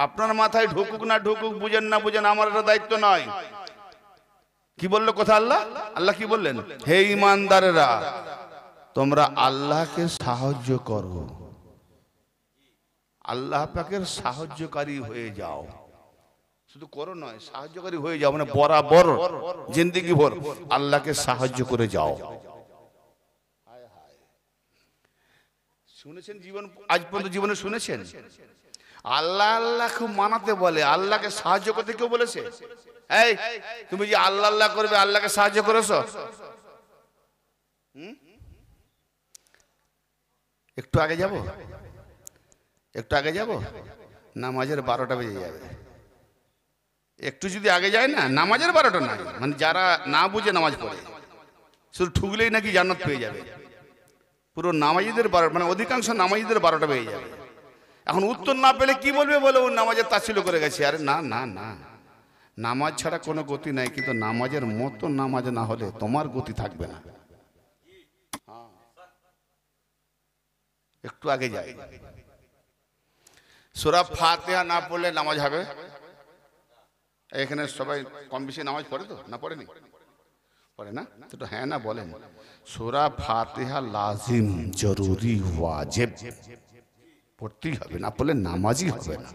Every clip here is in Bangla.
আপনার মাথায় ঢুকুক না ঢুকুক, বুঝেন না বুঝেন, আমার এটা দায়িত্ব নয়। কি বললো কথা আল্লাহ? আল্লাহ কি বললেন? হে ঈমানদারেরা, তোমরা আল্লাহকে সাহায্য করো, আল্লাহ পাকের সাহায্যকারী হয়ে যাও। শুধু করো নয়, সাহায্যকারী হয়ে যাও, মানে বরাবর জিন্দেগি ভর আল্লাহকে সাহায্য করে যাও। শুনেছেন জীবন, আজ পর্যন্ত জীবনে শুনেছেন আল্লাহ আল্লাহ খুব মানাতে বলে, আল্লাহকে সাহায্য করতে কেউ বলেছে? এই তুমি যে আল্লাহ আল্লাহ করবে, আল্লাহকে সাহায্য করেছো? একটু আগে যাব, একটু আগে যাব, নামাজের 12টা বেজে যাবে। একটু যদি আগে যায় না, নামাজের 12টা নয়, মানে যারা না বুঝে নামাজ পড়ে শুধু ঠুকলেই নাকি জান্নাত পেয়ে যাবে। পুরো নামাজিদের 12, মানে অধিকাংশ নামাজিদের 12টা বেজে যাবে। এখন উত্তর না পেলে কি বলবে? বলে ও নামাজের তাচ্ছিল্য করে গেছে। আরে না না না, নামাজ ছাড়া কোনো গতি নাই, কিন্তু নামাজের মতো নামাজ না হলে তোমার গতি থাকবে না। একটু আগে যাই, সূরা ফাতিহা না পড়লে নামাজ হবে? এখানে সবাই কম বেশি নামাজ পড়ে তো, না পড়েনি? পড়ে না তো? হ্যাঁ না বলেন। সূরা ফাতিহা লাজিম, জরুরি, ওয়াজিব পড়তেই হবে, না পড়লে নামাজই হবে না।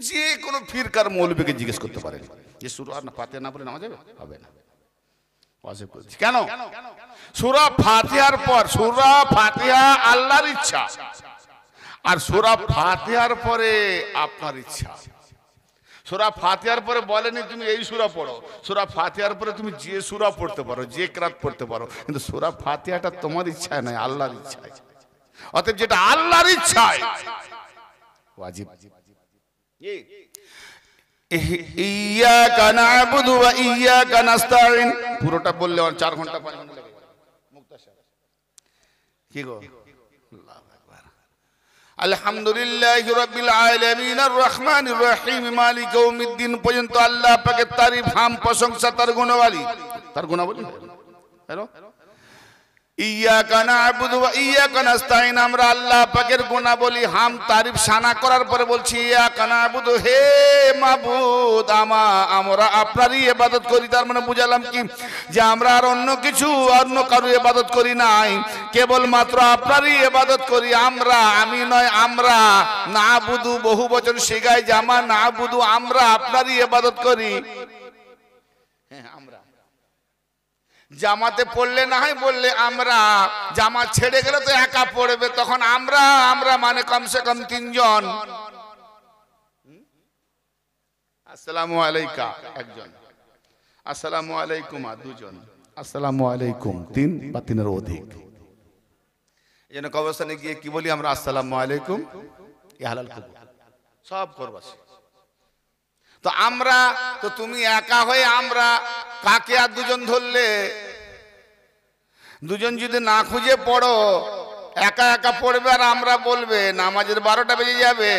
যে কোনো ফিরকার মৌলবীকে জিজ্ঞেস করতে পারেন যে সূরা ফাতিহা না পড়লে নামাজ হবে না। ওয়াজিব করছি কেন? সূরা ফাতিহার পর, সূরা ফাতিহা আল্লাহর ইচ্ছা, আর সূরা ফাতিহার পরে আপনার ইচ্ছা। সূরা ফাতিহার পরে বলেনি তুমি এই সূরা পড়ো, সূরা ফাতিহার পরে তুমি যে সূরা পড়তে পারো, যে কিরাত পড়তে পারো, কিন্তু সূরা ফাতিহাটা তোমার ইচ্ছায় নয়, আল্লাহর ইচ্ছায়। অতএব যেটা আল্লাহর ইচ্ছায় ওয়াজিব। ইয়্যাকা না'বুদু ওয়া ইয়্যাকা নাস্তাঈন পুরোটা বললে 4 ঘন্টা 5 ঘন্টা লাগে। মুক্তাসার কি গো? আলহামদুলিল্লাহি রাব্বিল আলামিন আর রহমানির রহিম মালিক ইয়াউমিদ্দিন পর্যন্ত আল্লাহ পাকের তারিফ, হাম, প্রশংসা, তার গুণগালি, তার গুণাবলী। হ্যালো, ইয়্যাকা না'বুদু ওয়া ইয়্যাকা নাস্তাঈন, আমরা আল্লাহ পাকের গুণাবলী, হাম, তারিফ, শানা করার পরে বলছি ইয়্যাকা না'বুদু, হে মাবুদ আমরা আপনারই ইবাদত করি। তার মানে বুঝালাম কি, যে আমরা আর অন্য কিছু, অন্য কারো ইবাদত করি নাই, কেবল মাত্র আপনারই ইবাদত করি। আমরা, আমি নয়, আমরা। না'বুদু বহু বচন সিগায় জামা, না'বুদু আমরা আপনারই ইবাদত করি। হ্যাঁ, আমরা জামাতে পড়লে না হয় বললে আমরা, জামাত ছেড়ে গেলে তো একা পড়বে, তখন আমরা, আমরা মানে কমসে কম 3 জন। আসসালামু আলাইকা একজন, আসসালামু আলাইকুম 2 জন, আসসালামু আলাইকুম 3 বা 3-এর অধিক। এই জন্য কবরস্থানে গিয়ে কি বলি আমরা? আসসালামু আলাইকুম, হালাল করব, সব করবো। তো আমরা, তো তুমি একা হয়ে আমরা কাকে আর 2 জন ধরলে? 2 জন যদি না খুঁজে পড়ো, একা একা পড়বে আর আমরা বলবে, নামাজের 12টা বেজে যাবে।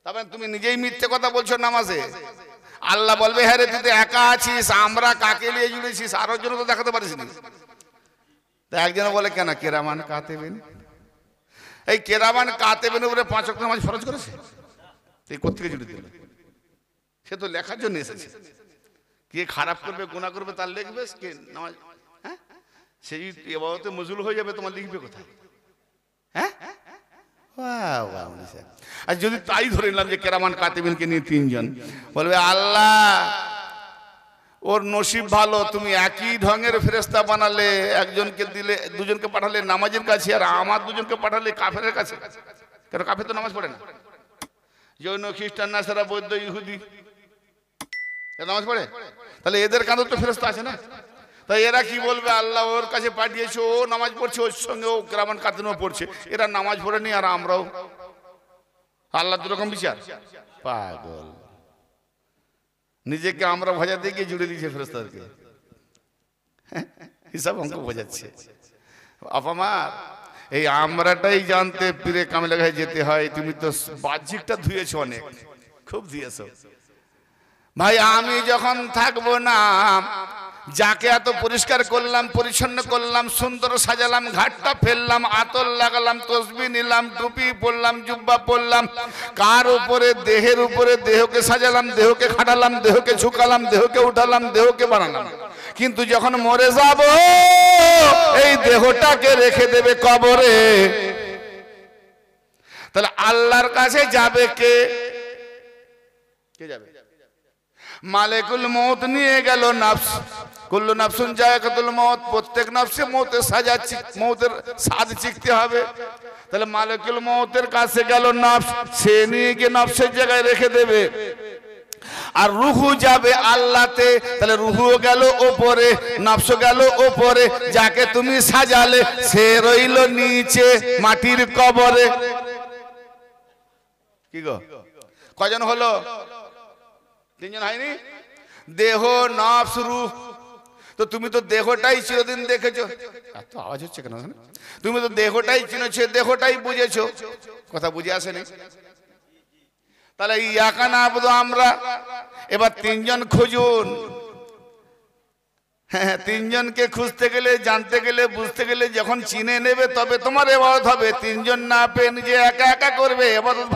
তবে তুমি নিজেই মিথ্যে কথা বলছো নামাজে। আল্লাহ বলবে, হ্যাঁ রে তুই তো একা আছিস, আমরা কাকে নিয়ে জুড়েছিস, আরো জন তো দেখাতে পারিস নি। তা একজন বলে কেন? কেরামান কাতেবিন। এই কেরামান কাতেবিনের উপরে 5 ওয়াক্ত নামাজ ফরজ করেছে, তুই কোত্থেকে জুড়ে দিল? সে তো লেখার জন্য এসেছে। কে খারাপ করবে, গুনাহ করবে তার লিখবে, কে নামাজ, হ্যাঁ সেই ইবাদতে মজুল হয়ে যাবে, তোমার লিখবে কোথায়? হ্যাঁ, আর যদি তাই ধরে নিলাম যে কেরামান কাতিবিনকে নিয়ে 3 জন, বলবে আল্লাহ ওর নসিব ভালো, তুমি একই ঢঙের ফেরেশতা বানালে, একজনকে দিলে, 2 জনকে পাঠালে নামাজের কাছে, আর আমার 2 জনকে পাঠালে কাফেরের কাছে। কেন? কাফের তো নামাজ পড়ে না। জৈন, খ্রিস্টান, নাসারা, বৌদ্ধ, ইহুদি নামাজ পড়ে, তাহলে এদের কাঁধে তো ফেরেশতা আছে না? তাই এরা কি বলবে? আল্লাহ ওর কাছে পাঠিয়েছে, ও নামাজ পড়ছে, ওর সঙ্গে ও কেরামান কাতিনও পড়ছে, এরা নামাজ পড়েনি আর আমরাও। আল্লাহ 2 রকম বিচার। পাগল, নিজেকে আমরা ভজা দিয়ে গিয়ে জুড়ে দিয়েছে ফেরেশতাদেরকে, হিসাব অঙ্ক বোঝাচ্ছে। আপামার এই আমরাটাই জানতে পীরে কামেলে গায়ে যেতে হয়। তুমি তো বাহ্যিকটা ধুয়েছো, অনেক খুব ধুয়েছো ভাই। আমি যখন থাকবো না, যাকে এত পরিষ্কার করলাম, পরিচ্ছন্ন করলাম, সুন্দর সাজালাম, ঘাটটা ফেললাম, আতর লাগালাম, তসবিহ নিলাম, টুপি পরলাম, জুব্বা পরলাম, কার উপরে? দেহের উপরে। দেহকে সাজালাম, দেহকে খাটালাম, দেহকে ঝুঁকালাম, দেহকে উঠালাম, দেহকে বানালাম। কিন্তু যখন মরে যাব এই দেহটাকে রেখে দেবে কবরে। তাহলে আল্লাহর কাছে যাবে কে? কে যাবে? মালিকুল মউত নিয়ে গেল নফস। কুল্লু নাফসুন যায়কাতুল মউত, প্রত্যেক নফসে মউতের সাজা, মউতের স্বাদ চিখতে হবে। তাহলে মালিকুল মউতের কাছে গেল নফস, সে নিয়ে গিয়ে নফসের জায়গায় রেখে দেবে। আর রুহু যাবে আল্লাহতে। তাহলে রুহুও গেল ওপরে, নফসও গেল ওপরে। যাকে তুমি সাজালে সে রইল নিচে মাটির কবরে। কি গো, কজন হলো? তিনজন হয়নি? দেহ, নফস, রূহ। তো তুমি তো দেহটাই চিরদিন দেখেছো। এত আওয়াজ হচ্ছে কেন? তুমি তো দেহটাই চিনেছো, দেহটাই বুঝেছো। কথা বুঝে আসেনি? তাহলে ইয়াকা নাবুদু আমরা। এবার তিনজন খুঁজুন। হ্যাঁ, তিনজনকে খুঁজতে গেলে, জানতে গেলে, বুঝতে গেলে যখন চিনে নেবে তবে তোমার ইবাদত হবে। তিনজন না পেয়ে নিজে একা একা করবে ইবাদত।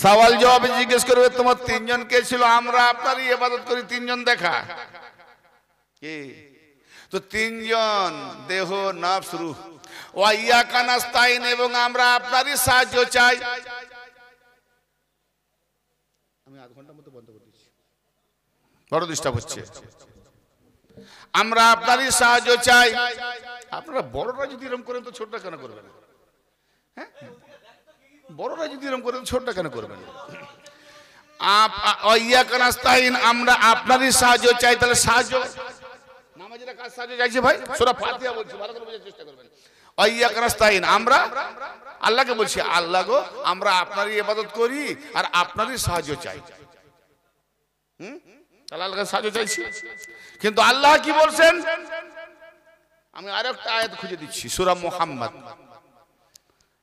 সওয়াল জবাবে জিজ্ঞেস করবে তোমার তিনজন কে ছিল? আমরা আপনারই ইবাদত করি। তিনজন দেখা কি? তো তিনজন, দেহ, নফস, রূহ। ওয়া ইয়াকা নাস্তাইন, এবং আমরা আপনারই সাহায্য চাই। আমি আধ ঘন্টার মতো বন্ধ করে দিচ্ছি, বড় ডিস্টার্ব হচ্ছে। আমরা আপনারই সাহায্য চাই। আপনারা বড়রা যদি এরকম করেন তো ছোটরা কেন করবেন? হ্যাঁ, বড়রা যদি এরকম করেন ছোটরা কেন করবেন? ইয়াকা নাস্তাইন, আমরা আপনারই সাহায্য চাই। তাহলে সাহায্য, নামাজিরা কার সাহায্য চাইছে ভাই? সূরা ফাতিহা বলছি, ভালো করে বোঝার চেষ্টা করবেন। ইয়াকা নাস্তাইন, আমরা আল্লাহকে বলছি, আল্লাহ গো আমরা আপনারই ইবাদত করি আর আপনারই সাহায্য চাই। তাহলে আল্লাহর সাহায্য চাইছি। কিন্তু আল্লাহ কি বলছেন? আমি আরেকটা আয়াত খুঁজে দিচ্ছি, সূরা মুহাম্মদ।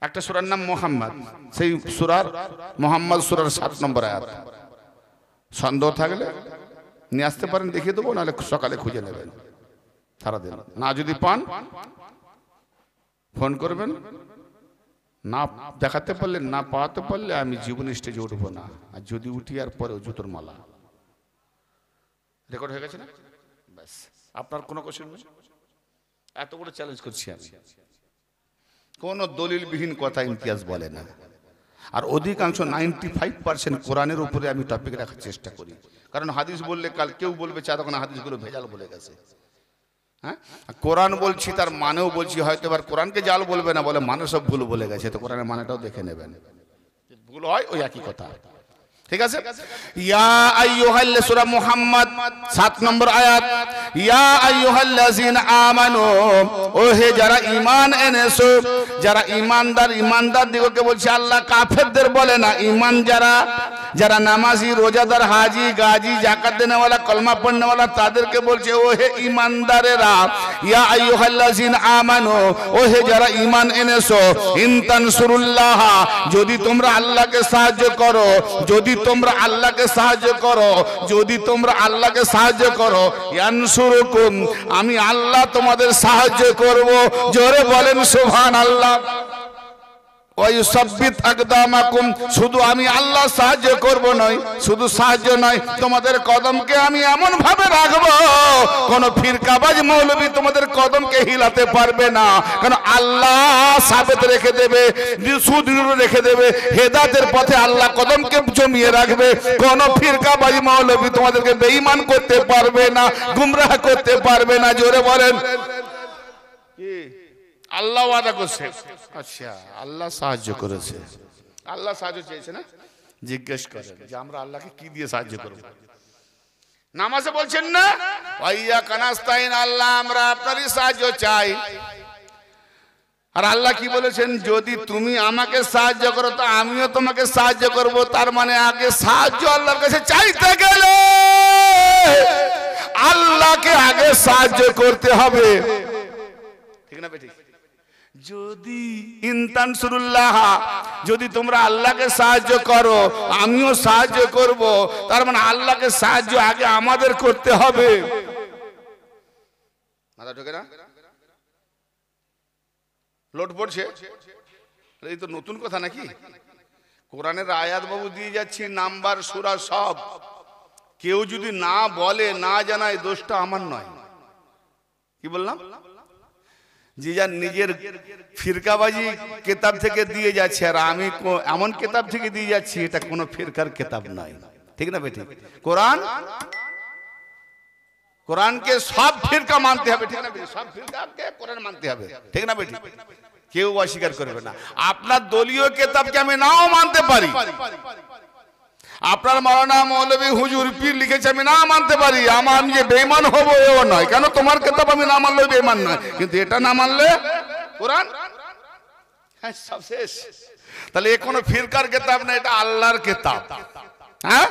একটা সূরার নাম মুহাম্মদ। সেই সূরার মুহাম্মদ সূরার 7 নম্বর আয়াত। সন্দেহ থাকলে নিয়ে আসতে পারেন, দেখিয়ে দেবো, নাহলে সকালে খুঁজে নেবেন সারাদিন। না যদি পান ফোন করবেন। না দেখাতে পারলে, না পাওয়াতে পারলে আমি জীবন স্টেজে উঠবো না। আর যদি উঠি আর পরে জুতোর মালা। রেকর্ড হয়ে গেছে না? ব্যাস, আপনার কোনো কোশ্চেন নেই? এত বড় চ্যালেঞ্জ করছি আমি। কোন দলিলবিহীন কথা ইমতিয়াজ বলে না। আর অধিকাংশ 95% কোরআনের উপরে আমি টপিক রাখার চেষ্টা করি। কারণ হাদিস বললে কাল কেউ বলবে চা তখন হাদিসগুলো ভেজাল বলে গেছে। হ্যাঁ, কোরআন বলছি তার মানেও বলছি। হয়তো এবার কোরআনকে জাল বলবে না, বলে মানে সব ভুল বলে গেছে। তো কোরআনের মানেটাও দেখে নেবেন, ভুল হয় ওই একই কথা। ঠিক আছে? ইয়া আইয়ুহাল্লাযীনা, সূরা মুহাম্মদ 7 নম্বর আয়াত। ইয়া আইয়ুহাল্লাযীনা আমানু, ও হে যারা ঈমান এনেছো, যারা ঈমানদার, ঈমানদার দিগকে বলছে আল্লাহ, কাফেরদের বলে না। ঈমান যারা, যারা নামাজি, রোজাদার, হাজি, গাজী, যাকাত দেনেওয়ালা, কলমা পড়নেওয়ালা, তাদেরকে বলছে ও হে ঈমানদারেরা। ইয়া আইয়ুহাল্লাযীনা আমানু, ও হে যারা ঈমান এনেছো, ইন তানসুরুল্লাহ, যদি তোমরা আল্লাহকে সাহায্য করো, যদি তোমরা আল্লাহকে সাহায্য করো, যদি তোমরা আল্লাহকে সাহায্য করো, ইয়ানসুরুকুম, আমি আল্লাহ তোমাদের সাহায্য করব। জোরে বলেন সুবহানাল্লাহ। ওয়ায়ুসাব্বিত আকদামাকুম, শুধু আমি আল্লাহ সাহায্য করব নয়, শুধু সাহায্য নয়, তোমাদের কদমকে আমি এমন ভাবে রাখবো কোন ফিরকাবাজ মৌলবী তোমাদের কদমকে হিলাতে পারবে না। কারণ আল্লাহ সাবেত রেখে দেবে, সুদৃঢ় রেখে দেবে। হেদায়েতের পথে আল্লাহ কদমকে জমিয়ে রাখবে। কোন ফিরকাবাজ মৌলবী তোমাদেরকে বেঈমান করতে পারবে না, গুমরাহ করতে পারবে না। জোরে বলেন কি? আল্লাহ ওয়াদা করছে। আচ্ছা, আল্লাহ সাহায্য করেছে, আল্লাহ সাহায্য চেয়েছে না? জিজ্ঞেস করেন যে আমরা আল্লাহকে কি দিয়ে সাহায্য করব? নামাজে বলছেন না ওয়াইয়াকা নাস্তাইন, আল্লাহ আমরা আপনারই সাহায্য চাই। আর আল্লাহ কি বলেছেন? যদি তুমি আমাকে সাহায্য করো তো আমিও তোমাকে সাহায্য করব। তার মানে আগে সাহায্য আল্লাহর কাছে চাইতে গেলে আল্লাহকে আগে সাহায্য করতে হবে। ঠিক না বেঠিক? যদি ইনতানসুরুল্লাহ, যদি তোমরা আল্লাহকে সাহায্য করো আমিও সাহায্য করব। তার মানে আল্লাহকে সাহায্য আগে আমাদের করতে হবে। মাথা ঢোকে না? লোড পড়ছে? এই তো নতুন কথা নাকি? কোরআনের আয়াত বাবু দিয়ে যাচ্ছি, নাম্বার সূরা সব। কেউ যদি না বলে না জানায় দোষটা আমার নয়। কি বললাম? যে যার নিজের ফিরকাবাজি কিতাব থেকে দিয়ে যাচ্ছে, আর আমি এমন কিতাব থেকে দিয়ে যাচ্ছি, এটা কোনো ফিরকার কিতাব নয়। ঠিক না বেঠিক? কোরআনকে সব ফিরকা মানতে হবে। ঠিক না? সব ফিরকাকে কোরআন মানতে হবে। ঠিক না বেঠিক? কেউ অস্বীকার করবে না। আপনার দলীয় কিতাবকে আমি নাও মানতে পারি, আপনার মাওলানা মৌলভী হুজুর পীর লিখেছে আমি না মানতে পারি, আমি যে বেঈমান হব এও নয়। কেন? তোমার কিতাব আমি না মানলে বেঈমান নয়, কিন্তু এটা না মানলে কোরআন, হ্যাঁ সব শেষ। তাহলে এ কোনো ফিরকার কিতাব না, এটা আল্লাহর কিতাব। হ্যাঁ,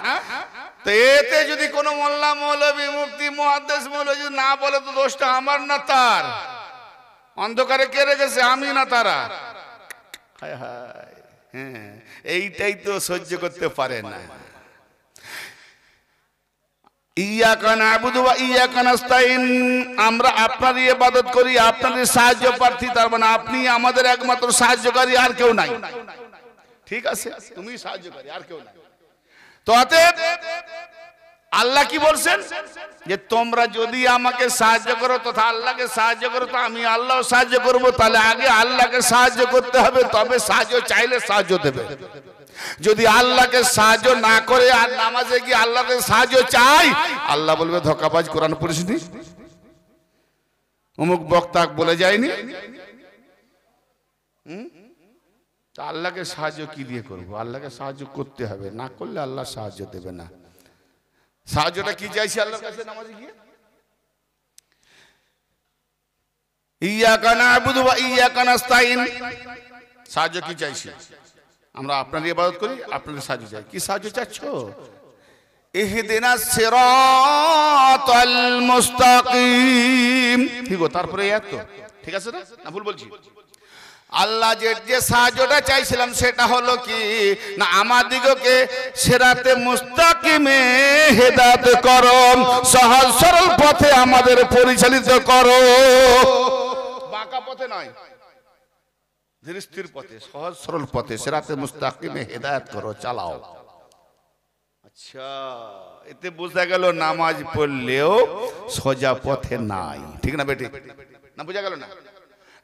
তো এতে যদি কোনো মোল্লা মৌলভী মুফতি মুহাদ্দিস মৌলভী না বলে তো দোষটা আমার না তার। অন্ধকারে কে রেখেছে? আমি না তারা। হায় হায়, হ্যাঁ এইটাই তো সহ্য করতে পারে না। ইয়াকা না'বুদু ওয়া ইয়াকা নাস্তাইন, আমরা আপনারই ইবাদত করি, আপনারই সাহায্য প্রার্থী। তার মানে আপনি আমাদের একমাত্র সাহায্যকারী, আর কেউ নাই। ঠিক আছে, তুমি সাহায্যকারী, আর কেউ নাই। তো অতএব আল্লাহ কি বলছেন? যে তোমরা যদি আমাকে সাহায্য করো তথা আল্লাহকে সাহায্য করো, তো আমি আল্লাহ সাহায্য করব। তাহলে আগে আল্লাহকে সাহায্য করতে হবে, তবে সাহায্য চাইলে সাহায্য দেবে। যদি আল্লাহকে সাহায্য না করে আর নামাজে গিয়ে আল্লাহকে সাহায্য চাই, আল্লাহ বলবে ধোঁকাবাজ, কোরআন পড়িসনি, অমুক বক্তা বলে যায়নি। তা আল্লাহকে সাহায্য কি দিয়ে করবো? আল্লাহকে সাহায্য করতে হবে, না করলে আল্লাহ সাহায্য দেবে না। সাহায্যটা কি চাইছি আল্লাহর কাছে নামাজে গিয়ে? ইয়াকা না'বুদু ওয়া ইয়াকা নাস্তাইন, সাহায্য কি চাইছি? আমরা আপনার ইবাদত করি, আপনাদের সাহায্য চাই। কি সাহায্য চাচ্ছো? ইহদিনাস সিরাতাল মুস্তাকিম। ঠিক, তারপরে এত ঠিক আছে না? না ভুল বলছি? আল্লাহ যে সাহায্যটা চাইছিলাম সেটা হলো কি না, আমাদিগকে সিরাতে মুস্তাকিমে হেদায়েত করো, সহজ সরল পথে আমাদের পরিচালিত করো। বাঁকা পথে নয়, ধীর স্থির পথে, সহজ সরল পথে সিরাতে মুস্তাকিমে হেদায়েত করো, চালাও। আচ্ছা, এতে বোঝা গেল নামাজ পড়লেও সোজা পথে নাই। ঠিক না বেটি? না বোঝা গেল না?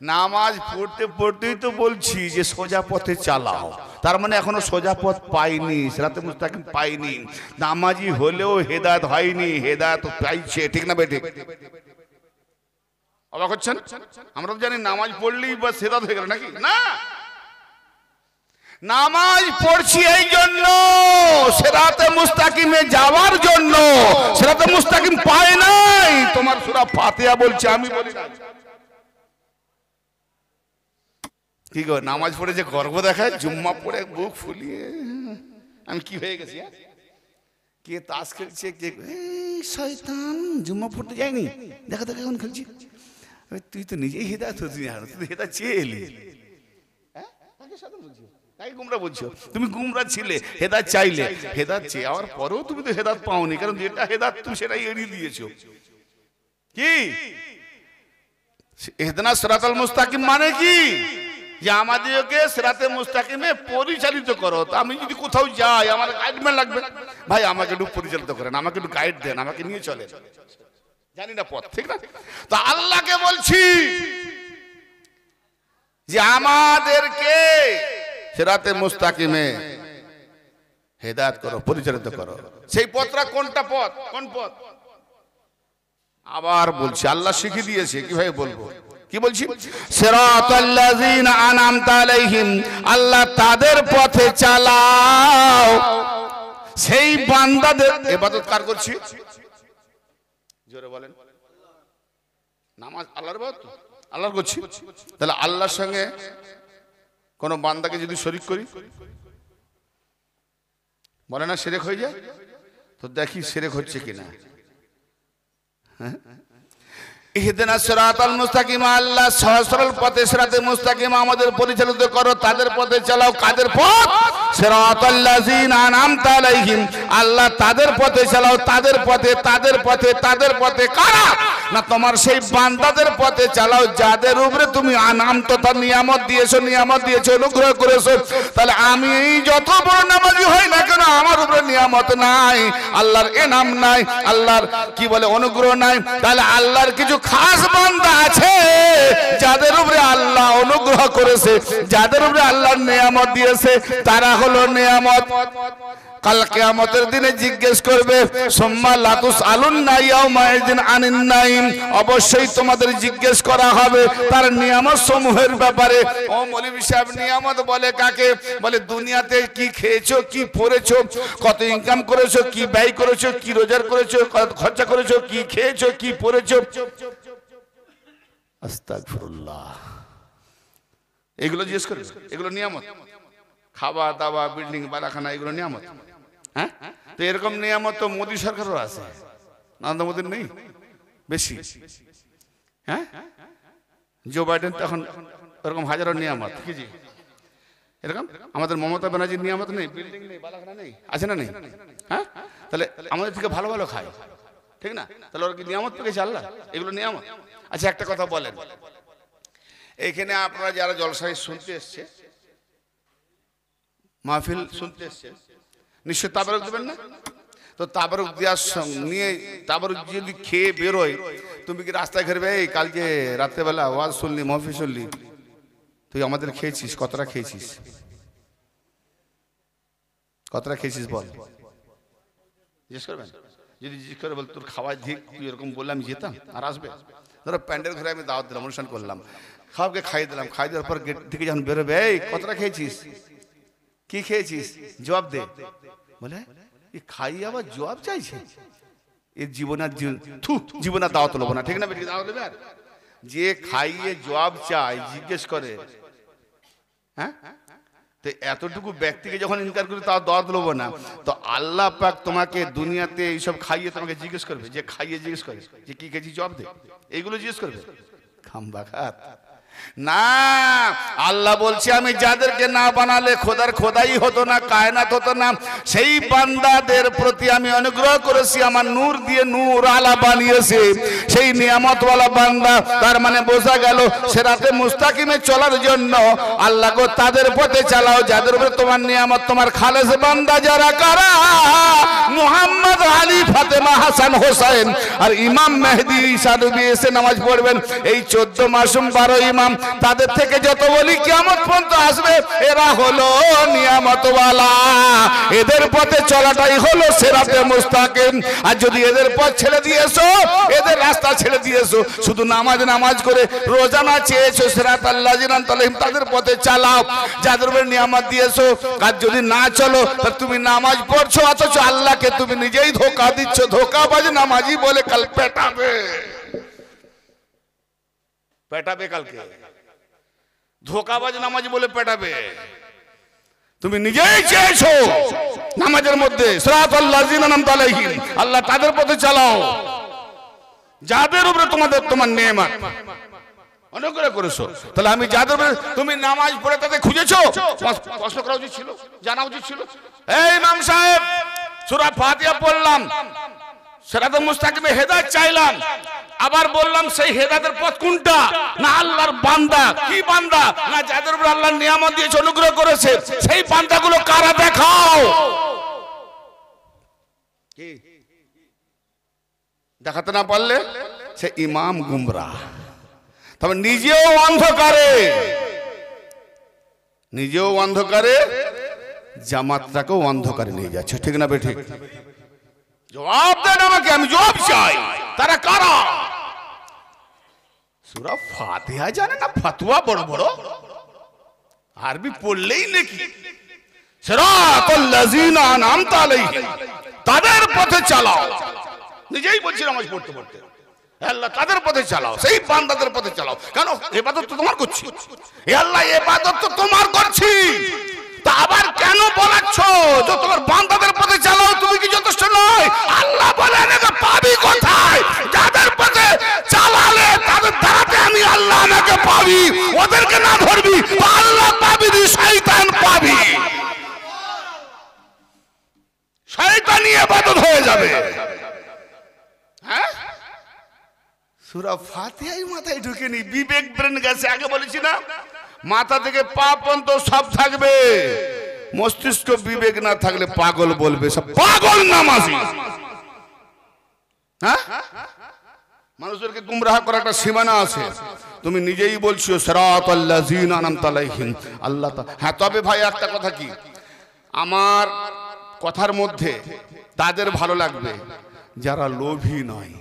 নামাজ পড়তে পড়তেই তো বলছি যে সোজা পথে চালাও। তার মানে এখনো সোজা পথ পাইনি, সিরাতে মুস্তাকিম পাইনি। নামাজি হলেও হেদায়েত হয়নি, হেদায়েত পাইছে। ঠিক না বেটি? অবাক হচ্ছেন? আমরা তো জানি নামাজ পড়লেই বাস হেদায়েত হয়ে গেল, নাকি? না, নামাজ পড়ছি এই জন্য সিরাতে মুস্তাকিমে যাওয়ার জন্য। সিরাতে মুস্তাকিম পায় নাই, তোমার সূরা ফাতিহা বলছে, আমি বলি না। কি গো, নামাজ পড়ে যে গর্ব দেখায়, জুম্মা পড়ে বুক ফুলিয়ে আমি কি হয়ে গেছি, কে তাস খেলছে, কে শয়তান জুম্মা পড়তে যায়নি, দেখা দেখা এখন খেলছি। তুই তো নিজেই হেদায়েত হচ্ছিস, তুই হেদায়েত চেয়ে এলি, তাই গুমরা বলছো। তুমি গুমরা ছিলে, হেদায়েত চাইলে, হেদায়েত চেয়ে আওয়ার পরেও তুমি তো হেদায়েত পাওনি, কারণ যেটা হেদায়েত তুমি সেটাই এড়িয়ে দিয়েছো। কি ইহদিনাস সিরাতাল মুস্তাকিম মানে কি? যে আমাদেরকে সিরাতে মুস্তাকিমে পরিচালিত করো। তো আমি যদি কোথাও যাই, আমার গাইডম্যান লাগবে, ভাই আমাকে একটু পরিচালিত করেন, আমাকে একটু গাইড দেন, আমাকে নিয়ে চলেন, জানি না পথ। ঠিক না? তো আল্লাহকে বলছি যে আমাদেরকে সিরাতে মুস্তাকিমে হেদায়েত করো, পরিচালিত করো। সেই পথটা কোনটা পথ? কোন পথ? আবার বলছি, আল্লাহ শিখিয়ে দিয়েছে, কিভাবে বলবো? কি বলছি? সিরাতাল্লাযিনা আনআমতা আলাইহিম, আল্লাহ তাদের পথে চালাও। সেই বান্দাদের ইবাদত কার করছি? জোরে বলেন। নামাজ আল্লাহর ইবাদত, আল্লাহর করছি। তাহলে আল্লাহর সঙ্গে কোন বান্দাকে যদি শরীক করি, বলে না শিরক হয়ে যায়? তো দেখি শিরক হচ্ছে কিনা। ইহদিনাস সিরাতাল মুস্তাকিম, আল্লাহ সরল পথে সিরাতে মুস্তাকিম আমাদের পরিচালিত করো, তাদের পথে চালাও। কাদের পথ? সিরাতাল লাযিনা আনআমতা আলাইহিম, আল্লাহ তাদের পথে চালাও, তাদের পথে, তাদের পথে, তাদের পথে। কারা? না তোমার সেই বান্দাদের পথে চালাও যাদের উপরে তুমি আনাম তথা নিয়ামত দিয়েছো, নিয়ামত দিয়েছো, অনুগ্রহ করেছো। তাহলে আমি যত বড় নামাজি হই না কেন, আমার উপরে নিয়ামত নাই, আল্লাহর এনাম নাই, আল্লাহর কি বলে অনুগ্রহ নাই। তাহলে আল্লাহর কিছু খাস বান্দা আছে যাদের উপরে আল্লাহ অনুগ্রহ করেছে, যাদের উপরে আল্লাহর নিয়ামত দিয়েছে, তারা হলো নিয়ামত। কাল কিয়ামতের দিনে জিজ্ঞেস করবে, সুম্মা লাতুসআলুন্না ইয়াউমাইযিন আনিন নাঈম, অবশ্যই তোমাদের জিজ্ঞেস করা হবে তার নিয়ামত সমূহের ব্যাপারে। ও মৌলভী সাহেব, নিয়ামত বলে কাকে? বলে দুনিয়াতে কি খেয়েছো, কি পরেছো, কত ইনকাম করেছো, কি ব্যয় করেছো, কি রোজগার করেছো, কত খরচা করেছো, কি খেয়েছো, কি পরেছো। আস্তাগফিরুল্লাহ, এগুলো জিজ্ঞেস করবে, এগুলো নিয়ামত। খাওয়া দাওয়া, বিল্ডিং, বালাখানা, এগুলো নিয়ামত। হ্যাঁ, তো এরকম নিয়ামত তো মোদী সরকারও আছে, নরেন্দ্র মোদীর নেই বেশি। হ্যাঁ, জো বাইডেন তখন এরকম হাজারো নিয়ামত, কি জি এরকম। আমাদের মমতা ব্যানার্জির নিয়ামত নেই, বিল্ডিং নেই, বালাখানা নেই, আছে না নেই? হ্যাঁ, তাহলে আমাদের থেকে ভালো ভালো খায়, ঠিক না? তাহলে ওর কি নিয়ামত পেয়েছে আল্লাহ? এগুলো নিয়ামত। আচ্ছা, একটা কথা বলেন, এইখানে আপনারা যারা জলসায় শুনতে এসছে, মাহফিল শুনতে এসছে, নিশ্চয় তাবারুক দেবেন না? তো তাবারুক দেওয়ার নিয়ে, তাবারুক যদি খেয়ে বেরোয়, তুমি কি রাস্তায় ঘেরবে, এই কালকে রাত্রেবেলা ওয়াজ শুনলি, মাহফিল শুনলি, তুই আমাদের খেয়েছিস, কতটা খেয়েছিস, কতটা খেয়েছিস বল, জিজ্ঞেস করবেন? যদি জিজ্ঞেস করে বল তোর খাওয়াই দিক, তুই এরকম বললে আমি যেতাম আর আসবে? ধরো প্যান্ডেল ঘরে আমি দাওয়াত দিলাম, অনুষ্ঠান করলাম, খাওয়াকে খাইয়ে দিলাম, খাইয়ে দেওয়ার পর গেট থেকে যখন বেরোবে, এই কতটা খেয়েছিস, কি খেয়েছিস, জবাব দে। বলে এই খাইয়ে আবার জবাব চাইছে, এর জীবনের জীবনের দাওয়াত লব না, ঠিক না? দাওয়াত দেবে। আর যে খাইয়ে জবাব চাই, জিজ্ঞেস করে, হ্যাঁ, তো এতটুকু ব্যক্তিকে যখন ইনকার করি তাও দাওয়াত লব না, তো আল্লাহ পাক তোমাকে দুনিয়াতে এইসব খাইয়ে তোমাকে জিজ্ঞেস করবে, যে খাইয়ে জিজ্ঞেস করে যে কি খেয়েছি, জবাব দে, এইগুলো জিজ্ঞেস করবে। খাম্বা খাত না, আল্লাহ বলছে আমি যাদেরকে না বানালে খোদার খোদাই হতো না, কায়নাত হতো না, সেই বান্দাদের প্রতি আমি অনুগ্রহ করেছি, আমার নূর দিয়ে নূর আলা বানিয়েছে, সেই নিয়ামতওয়ালা বান্দা। তার মানে বোঝা গেল সিরাতে মুস্তাকিমে চলার জন্য আল্লাহ গো তাদের পথে চালাও যাদের উপরে তোমার নিয়ামত। তোমার খালেস বান্দা যারা, কারা? মুহাম্মদ, আলী, ফাতেমা, হাসান, হোসেন আর ইমাম মেহেদী ঈসা নবী এসে নামাজ পড়বেন। এই 14 মাসুম 12 ইমাম, তাদের থেকে যত বলি কিয়ামত পর্যন্ত আসবে, এরা হলো নিয়ামতওয়ালা। এদের পথে চলাটাই হলো সিরাতে মুস্তাকিম। আর যদি এদের পথ ছেড়ে দিয়েছো, এদের রাস্তা ছেড়ে দিয়েছো, শুধু নামাজ নামাজ করে রোজা না চেয়েছো, সিরাতাল লাযিনা আন'আমতা আলাইহিম তাদের পথে চালাও যাদের উপরে নিয়ামত দিয়েছো। আর যদি না চলো, তুমি নামাজ পড়ছো অথচ আল্লাহকে তুমি নিজেই ধোঁকা দিচ্ছ। ধোঁকাবাজ নামাজি বলে কাল পেটাবে, পেটাবে কালকে। ধোঁকাবাজ নামাজি বলে পেটাবে। তুমি নিজেই চেয়েছো নামাজের মধ্যে সিরাতাল লাযিনা আন'আমতা আলাইহিম, আল্লাহ তাদের পথে চালাও যাদের উপরে তোমার নেয়ামত অনুগ্রহ করেছো। তাহলে আমি যাদের উপরে তুমি নামাজ পড়ে তাদের খুঁজেছো, প্রশ্ন করা উচিত ছিল, জানা উচিত ছিল। এই ইমাম সাহেব, সূরা ফাতিহা পড়লাম, সিরাতে মুস্তাকিমে হেদায়েত চাইলাম, আবার বললাম সেই হেদায়েতের পথ কোনটা? না আল্লাহর বান্দা। কি বান্দা? না যাদের উপর আল্লাহর নিয়ামত দিয়েছে, অনুগ্রহ করেছে, সেই বান্দাগুলো কারা দেখাও। কি দেখাতে না পারলে সে ইমাম গুমরাহ। তবে নিজেও অন্ধকারে জামাতটাকেও অন্ধকারে নিয়ে যাচ্ছে, ঠিক না বেঠিক? জবাব দেন আমাকে, আমি জবাব চাই। তারা কারা? সূরা ফাতিহা জানে না, ফতোয়া বড় বড় আরবি পড়লেই নাকি সিরাতাল লাযিনা আন'আমতা আলাইহিম, তাদের পথে চালাও। নিজেই বলছি নামাজ পড়তে পড়তে, আল্লাহ তাদের পথে চালাও, সেই বান্দাদের পথে চালাও। কেন? ইবাদত তো তোমার করছি, আল্লাহ ইবাদত তো তোমার করছি, তা আবার কেন বলাচ্ছ যে তোমার বান্দাদের পথে চালাও? তুমি কি যথেষ্ট নয়? আল্লাহ বলেন এটা পাবি কোথায়? যাদের পথে চালালে আল্লাহকে পাবি, ওদেরকে না ধরবি আল্লাহ পাবি, শয়তান পাবি, শয়তানি ইবাদত হয়ে যাবে। হ্যাঁ, সূরা ফাতিহাই মাথায় ঢুকেনি, বিবেক ব্রেন গেছে। আগে বলেছি না, মাথা থেকে পা পর্যন্ত সব থাকবে, মস্তিষ্ক বিবেক না থাকলে পাগল বলবে, সব পাগল নামাজি। হ্যাঁ, মানুষদেরকে গুমরাহ করার একটা সীমানা আছে। তুমি নিজেই বলছো সিরাতাল্লাযিনা আনআমতা আলাইহিম, আল্লাহ। হ্যাঁ, তবে ভাই একটা কথা কি, আমার কথার মধ্যে তাদের ভালো লাগবে যারা লোভী নয়।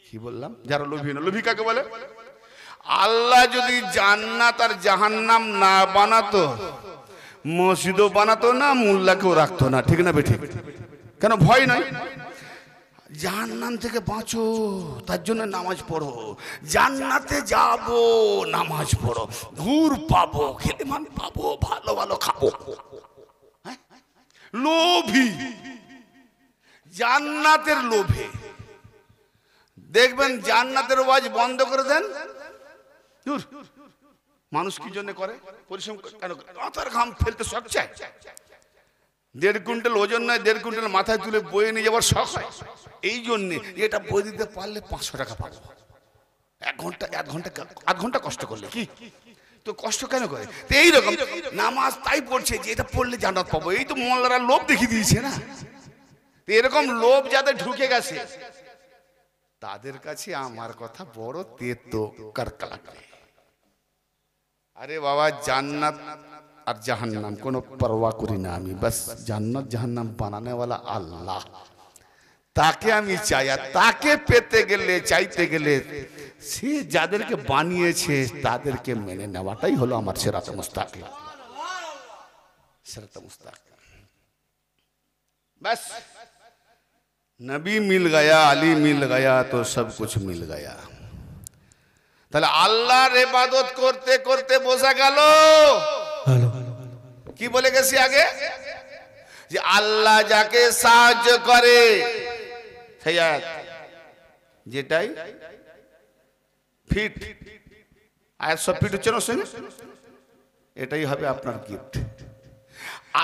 কি বললাম? যারা লোভী নয়। লোভী কাকে বলে? আল্লাহ যদি জান্নাত আর জাহান্নাম না বানাতো, মসজিদও বানাতো না, মোল্লাকেও রাখতো না। ঠিক না বেঠিক? কেন? ভয় নাই। জাহান্নাম থেকে বাঁচো, তার জন্য নামাজ পড়ো। জান্নাতে যাব, নামাজ পড়ো। ঘুর পাবো, খেলেমান পাবো, ভালো ভালো খাবো। লোভী, জান্নাতের লোভে। দেখবেন জান্নাতের ওয়াজ বন্ধ করে দেন। মানুষ কি জন্য করে? পরিশ্রম কেন? মাথার ঘাম ফেলতে শখ চায়। 1.5 কুইন্টাল ওজন নয়, 1.5 কুইন্টাল মাথায় তুলে বয়ে নিয়ে যাওয়ার শখ হয়। এই জন্যে এটা বই দিতে পারলে 500 টাকা পাবো। 1 ঘন্টা কষ্ট করলে কি তো কষ্ট কেন করে? তো এইরকম নামাজ তাই পড়ছে যে এটা পড়লে জান্নাত পাবো। এই তো মোল্লারা লোভ দেখিয়ে দিয়েছে না। তো এরকম লোভ যাদের ঢুকে গেছে, তাদের কাছে আমার কথা বড় তেতো কারকা লাগবে। আরে বাবা, জান্নাত আর জাহান্নাম কোনো পরোয়া করি না আমি, বাস জান্নাত জাহান্নাম বানানেওয়ালা আল্লাহ, তাকে আমি চাই। আর তাকে পেতে গেলে, চাইতে গেলে, সে যাদেরকে বানিয়েছে তাদেরকে মেনে নেওয়াটাই হলো আমার সিরাতে মুস্তাকিম। সিরাতে মুস্তাকিম, बस नबी मिल गया, अली मिल गया तो सब कुछ मिल गया। তাহলে আল্লাহর ইবাদত করতে করতে বোঝা গেল কি বলে গেছি আগে, যে আল্লাহ যাকে সাহায্য করে, সেই আয়াত যেটাই ফিট, আয়াত সব ফিট হচ্ছে না সঙ্গে, এটাই হবে আপনার গিফট।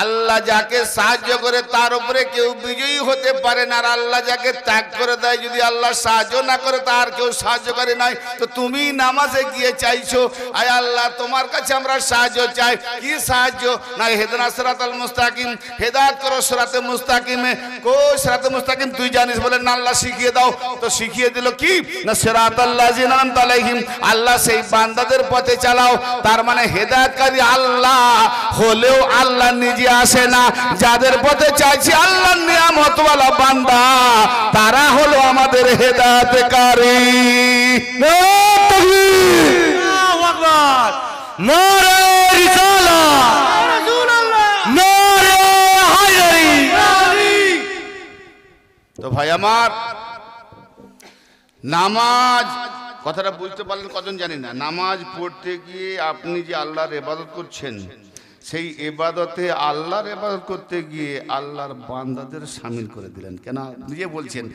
আল্লাহ যাকে সাহায্য করে তার উপরে কেউ বিজয়ী হতে পারে না, আর আল্লাহ যাকে ত্যাগ করে দেয়, যদি আল্লাহ সাহায্য না করে তার কেউ সাহায্য করে নাই। তো তুমি নামাজে গিয়ে চাইছো, আয় আল্লাহ তোমার কাছে আমরা সাহায্য চাই। কি সাহায্য? না হেদনা সিরাতাল মুস্তাকিম, হেদায়েত করো সিরাতে মুস্তাকিমে। কো সিরাতে মুস্তাকিম তুই জানিস? বলে না, আল্লাহ শিখিয়ে দাও। তো শিখিয়ে দিল কি না, সিরাতাল্লাযিনা আনআমতা আলাইহিম, আল্লাহ সেই বান্দাদের পথে চালাও। তার মানে হেদায়েতকারী আল্লাহ হলেও আল্লাহ নিজে আসে না। যাদের পথে চাইছি আল্লাহর নিয়ামতওয়ালা বান্দা, তারা হলো আমাদের হেদায়েতকারী। আল্লাহু আকবার, নারে রিসালাত, রাসূলুল্লাহ, নারে হায়দারি। তো ভাই আমার, নামাজ কথাটা বুঝতে পারলেন কজন জানি না। নামাজ পড়তে গিয়ে আপনি যে আল্লাহর ইবাদত করছেন, সেই ইবাদতে আল্লাহর ইবাদত করতে গিয়ে আল্লাহর বান্দাদের শামিল করে দিলেন। কেন? নিজে বলছেন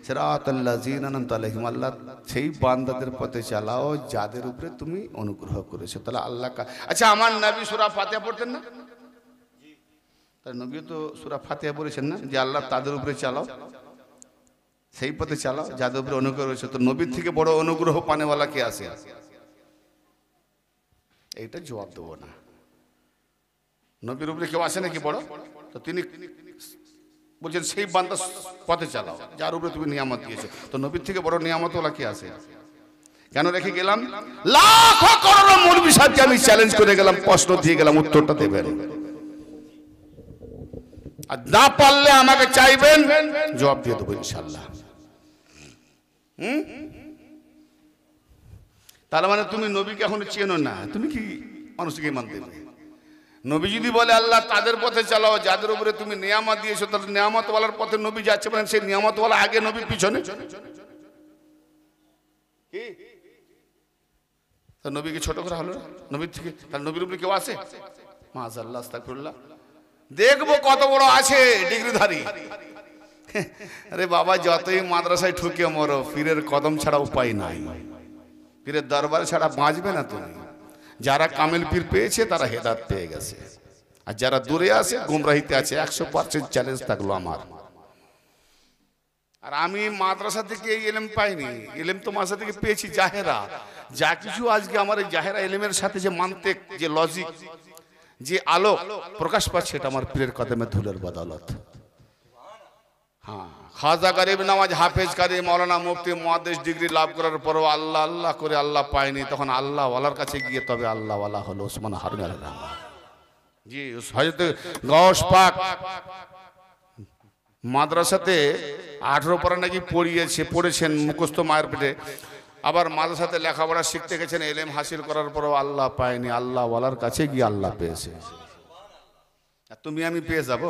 সিরাতাল্লাযিনা আনআমতা আলাইহিম, আল্লাহ সেই বান্দাদের পথে চালাও যাদের উপরে তুমি অনুগ্রহ করেছো। তাহলে আল্লাহ আচ্ছা, আমার নবী সূরা ফাতিহা পড়তেন না? তার নবীও তো সূরা ফাতিহা বলেছেন না, যে আল্লাহ তাদের উপরে চালাও, সেই পথে চালাও যাদের উপরে অনুগ্রহ করেছো। তো নবীর থেকে বড় অনুগ্রহ পানেওয়ালা কে আছে? এইটা জবাব দেবো না। নবীর উপরে কেউ আসে নাকি বড়? তো তিনি বলছেন সেই বান্দা পথে চালাও যার উপরে তুমি নিয়ামত দিয়েছো। তো নবীর থেকে বড় নিয়ামত ওলা কি আছে? কেন রেখে গেলাম? লাখো করোড় মৌলভী সাহেবকে আমি চ্যালেঞ্জ করে গেলাম, প্রশ্ন দিয়ে গেলাম, উত্তরটা দেবেন। আর না পারলে আমাকে চাইবেন, জবাব দিয়ে দেবো ইনশাল্লাহ। তাহলে মানে তুমি নবীকে এখনো চেনো না, তুমি কি মানুষকে মান দেবে? নবী যদি বলে আল্লাহ তাদের পথে চালাও যাদের উপরে তুমি নিয়ামত দিয়েছো, তাহলে নিয়ামতওয়ালার পথে নবী যাচ্ছে, মানে সেই নিয়ামতওয়ালা আগে, নবীর পিছনে। কি তো নবীকে ছোট করা হলো নবীর থেকে? তাহলে নবীর উপরে কেউ আছে? মাআযাল্লাহ, আস্তাগফিরুল্লাহ। দেখবো কত বড় আছে ডিগ্রিধারী। আরে বাবা, যতই মাদ্রাসায় ঠুকে মরো, পীরের কদম ছাড়া উপায় নাই। পীরের দরবার ছাড়া বাঁচবে না তুমি। যারা কামেল পীর পেয়েছে তারা হেদায়েত পেয়ে গেছে, আর যারা দূরে আছে গুমরাহিতে আছে। 100% চ্যালেঞ্জ থাকলো আমার। আর আমি মাদ্রাসা থেকে এই ইলম পাইনি, ইলম তো মাদ্রাসা থেকে পেয়েছি জাহেরা। যা কিছু আজকে আমার এই জাহেরা ইলমের সাথে যে মান্তিক, যে লজিক, যে আলো প্রকাশ পাচ্ছে, এটা আমার পীরের কদমে ধুলের বদৌলত। হ্যাঁ, খাজা গরিব নওয়াজ, হাফেজ কারি, মাওলানা, মুফতি, মুহাদ্দিস ডিগ্রি লাভ করার পরও আল্লাহ আল্লাহ করে আল্লাহ পায়নি, তখন আল্লাহ ওয়ালার কাছে গিয়ে তবে আল্লাহ ওয়ালা হলো ওসমান হারুন আলাইহিস সালাম। জি, হযরত গাউস পাক মাদ্রাসাতে 18 পড়া নাকি পড়েছেন মুখস্থ মায়ের পেটে। আবার মাদ্রাসাতে লেখাপড়া শিখতে গেছেন, ইলম হাসিল করার পরও আল্লাহ পায়নি, আল্লাহ ওয়ালার কাছে গিয়ে আল্লাহ পেয়েছে। তুমি আমি পেয়ে যাব?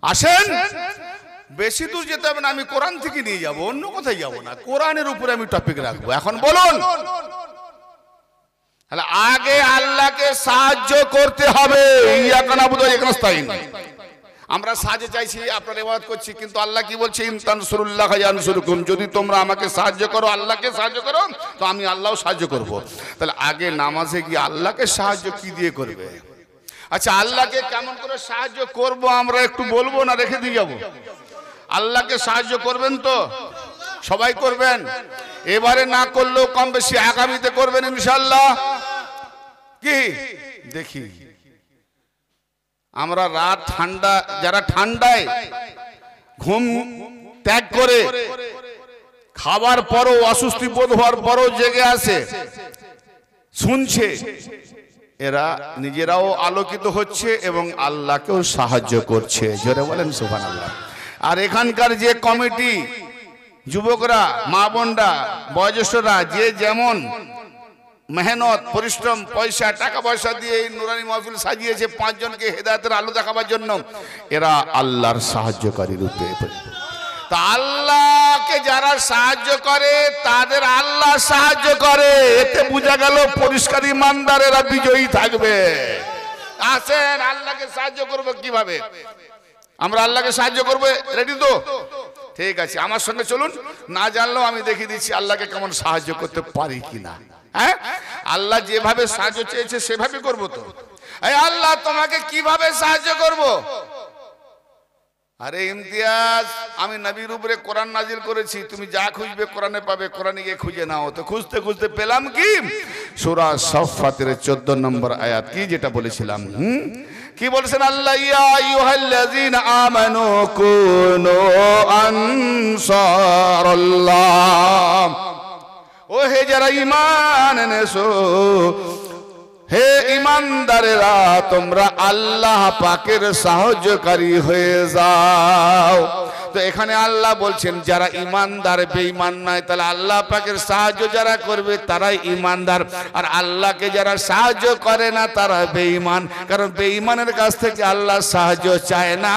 আসেন, বেশি দূর যেতে হবে না, আমি কোরআন থেকে নিয়ে যাব, অন্য কোথায় যাব না। কোরআনের উপরে আমি টপিক রাখবো। এখন বলুন, তাহলে আগে আল্লাহকে সাহায্য করতে হবে। ইয়াকা নাবুদু ওয়া ইয়াকা নাস্তাইন। আমরা সাহায্য চাইছি, আপনারা ইবাদত করছি, কিন্তু আল্লাহ কি বলছে? ইন তানসুরুল্লাহ ইয়ানসুরকুম। যদি তোমরা আমাকে সাহায্য করো, আল্লাহকে সাহায্য করো, তো আমি আল্লাহও সাহায্য করব। তাহলে আগে নামাজে গিয়ে আল্লাহকে সাহায্য কি দিয়ে করবে? আচ্ছা, আল্লাহকে কেমন করে সাহায্য করব আমরা একটু বলবো না রেখে দিয়ে যাব? আল্লাহকে সাহায্য করবেন তো? সবাই করবেন? এবারে না করলেও কম বেশি আগামীতে করবেন ইনশাআল্লাহ। কি দেখি আমরা রাত ঠান্ডা, যারা ঠান্ডায় ঘুম ত্যাগ করে খাবার পরও অসুস্থি বোধ হওয়ার পরও জেগে আছে, শুনছে, এরা নিজেরাও আলোকিত হচ্ছে এবং আল্লাহকেও সাহায্য করছে। জোরে বলেন সুবহানাল্লাহ। আর এখানকার যে কমিটি, যুবকরা, মা বোনরা, বয়োজ্যেষ্ঠরা যে যেমন মেহনত, পরিশ্রম, পয়সা, টাকা পয়সা দিয়ে এই নুরানি মাহফিল সাজিয়েছে 5 জনকে হেদায়েতের আলো দেখাবার জন্য, এরা আল্লাহর সাহায্যকারী রূপে। তা আল্লাহকে যারা সাহায্য করে তাদের আল্লাহ সাহায্য করে, এতে বোঝা গেল পরিষ্কার ইমানদারেরা বিজয়ী থাকবে। আসেন, আল্লাহকে সাহায্য করব কিভাবে? আমরা আল্লাহকে সাহায্য করব, রেডি তো? ঠিক আছে, আমার সঙ্গে চলুন। না জানলেও আমি দেখিয়ে দিচ্ছি আল্লাহকে কেমন সাহায্য করতে পারি কিনা। হ্যাঁ, আল্লাহ যেভাবে সাহায্য চেয়েছে সেভাবে করব তো। এই আল্লাহ তোমাকে কিভাবে সাহায্য করব? আরে ইমতিয়াজ, আমি নবীর উপরে কোরআন নাজিল করেছি, তুমি যা খুঁজবে কোরআনে পাবে, কোরআনে গিয়ে খুঁজে নাও। তো খুঁজতে খুঁজতে পেলাম কি? সূরা সাফফাতের 14 নম্বর আয়াত, কি যেটা বলেছিলাম, কি বলেছেন আল্লাহ? ইয়া আইয়ুহাল্লাযীনা আমানু কুনু আনসারাল্লাহ। ও হে যারা ঈমান এনেছো, হে ঈমানদারেরা, তোমরা আল্লাহ পাকের সাহায্যকারী হয়ে যাও। তো এখানে আল্লাহ বলছেন যারা ঈমানদার, বেঈমান নয়। তাহলে আল্লাহ পাকের সাহায্য যারা করবে তারাই ঈমানদার, আর আল্লাহকে যারা সাহায্য করে না তারা বেঈমান। কারণ বেঈমানের কাছ থেকে আল্লাহ সাহায্য চায় না,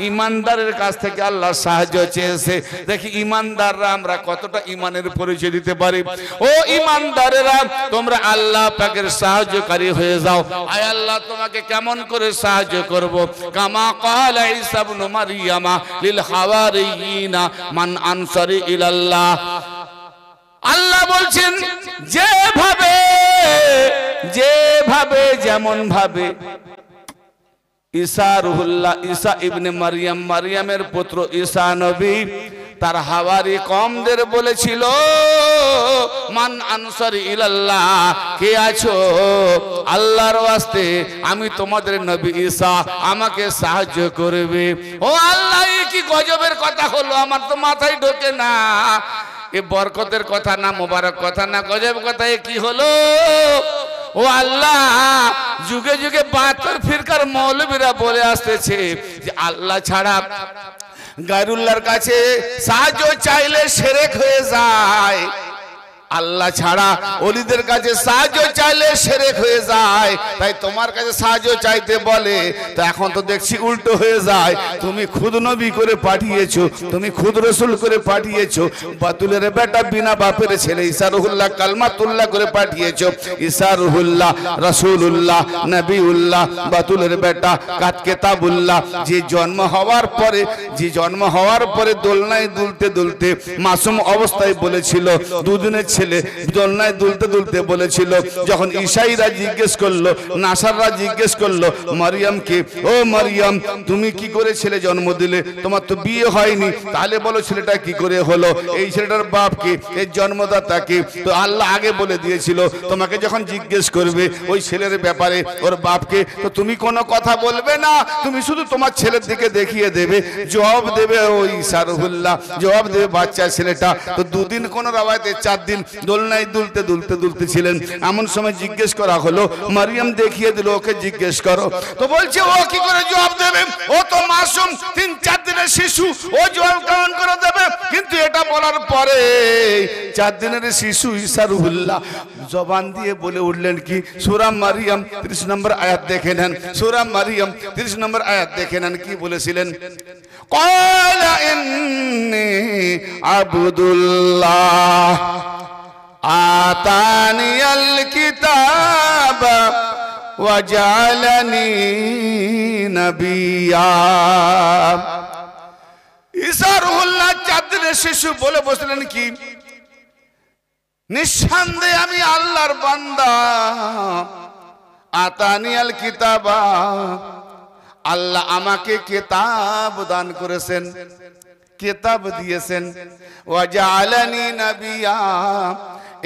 ঈমানদারের কাছ থেকে আল্লাহ সাহায্য চেয়েছে। দেখি ঈমানদাররা আমরা কতটা ঈমানের পরিচয় দিতে পারি। ও ঈমানদারেরা, তোমরা আল্লাহ পাকের সাহায্যকারী হয়ে যাও। আয় আল্লাহ তোমাকে কেমন করে সাহায্য করব? কামা ক্বালা ঈসা ইবনে মারইয়ামা লিল হাওয়ারিয়িনা মান আনসারি ইলাল্লাহ। আল্লাহ বলছেন যেভাবে যেমন ভাবে ঈসা রুহুল্লাহ, ঈসা ইবনে মারইয়াম, মারইয়ামের পুত্র ঈসা নবী তার হাওয়ারি কওমদের বলেছিল, মান আনসারি ইলাল্লাহ, কে আছো আল্লাহর ওয়াস্তে, আমি তোমাদের নবী ঈসা, আমাকে সাহায্য করবে। ও আল্লাহ, এই কি গজবের কথা হলো, আমার তো মাথায় ঢোকে না। এ বরকতের কথা না, মোবারক কথা না, গজব কথা। এ কি হলো? ও আল্লাহ, যুগে যুগে 72 ফিরকার মৌলবীরা বলে আসতেছে যে আল্লাহ ছাড়া গায়রুল্লাহর কাছে সাহায্য চাইলে শিরক হয়ে যায়, আল্লাহ ছাড়া ওলিদের কাছে সাহায্য চাইলে শিরক হয়ে যায়। তাই তোমার কাছে সাহায্য চাইতে বলে, তো এখন তো দেখছি উল্টো হয়ে যায়। তুমি খুদ নবী করে পাঠিয়েছো, তুমি খুদ রাসূল করে পাঠিয়েছো, বাতুলের বেটা বিনা বাপের ছেলে ঈসা রুহুল্লাহ কালমাতুল্লাহ করে পাঠিয়েছো। ঈসা রুহুল্লাহ, রাসূলুল্লাহ, নবীউল্লাহ, বাতুলের বেটা কিতাবুল্লাহ। যে জন্ম হওয়ার পরে দোলনায় দুলতে দুলতে মাসুম অবস্থায় বলেছিল দুদিনের ছেলে দোলনায় দুলতে দুলতে বলেছিল, যখন ঈশাইরা জিজ্ঞেস করলো, নাসাররা জিজ্ঞেস করলো মারিয়ামকে, ও মারিয়াম তুমি কি করে ছেলে জন্ম দিলে, তোমার তো বিয়ে হয়নি, তাহলে বলো ছেলেটা কি করে হলো, এই ছেলেটার বাপকে, এর জন্মদাতাকে। তো আল্লাহ আগে বলে দিয়েছিল তোমাকে যখন জিজ্ঞেস করবে ওই ছেলের ব্যাপারে, ওর বাপকে, তো তুমি কোনো কথা বলবে না, তুমি শুধু তোমার ছেলের দিকে দেখিয়ে দেবে, জবাব দেবে ওই ঈসা রুহুল্লাহ, জবাব দেবে বাচ্চা ছেলেটা। তো দুদিন কোন রাওয়ায়াতে 4 দিন দোলনায় দুলতে দুলতে দুলতে ছিলেন। এমন সময় জিজ্ঞেস করা হলো, মারিয়াম দেখিয়ে দিল ওকে জিজ্ঞেস করো। তো বলছে ও কি করে জবাব দেবে, ও তো মাসুম 3-4 দিনের শিশু, ও জবাব কেমন করে দেবে। কিন্তু এটা বলার পরে 4 দিনের শিশু ঈসা রুহুল্লাহ জবান দিয়ে বলে উঠলেন কি, সূরা মারিয়াম 30 নম্বর আয়াত দেখে নেন, সূরা মারিয়াম 30 নম্বর আয়াত দেখে নেন কি বলেছিলেন, ক্বালা ইন্নী আবদুল্লাহ আতানিয়াল কিতাব ওয়া জাআলানি নাবিয়্যা। ঈসা রুহুল্লাহ 4 দিনের শিশু বলে বসলেন কি, নিঃসন্দেহে আমি আল্লাহর বান্দা, আতানিয়াল কিতাবা, আল্লাহ আমাকে কিতাব দান করেছেন, কিতাব দিয়েছেন, ওয়া জাআলানি নাবিয়্যা,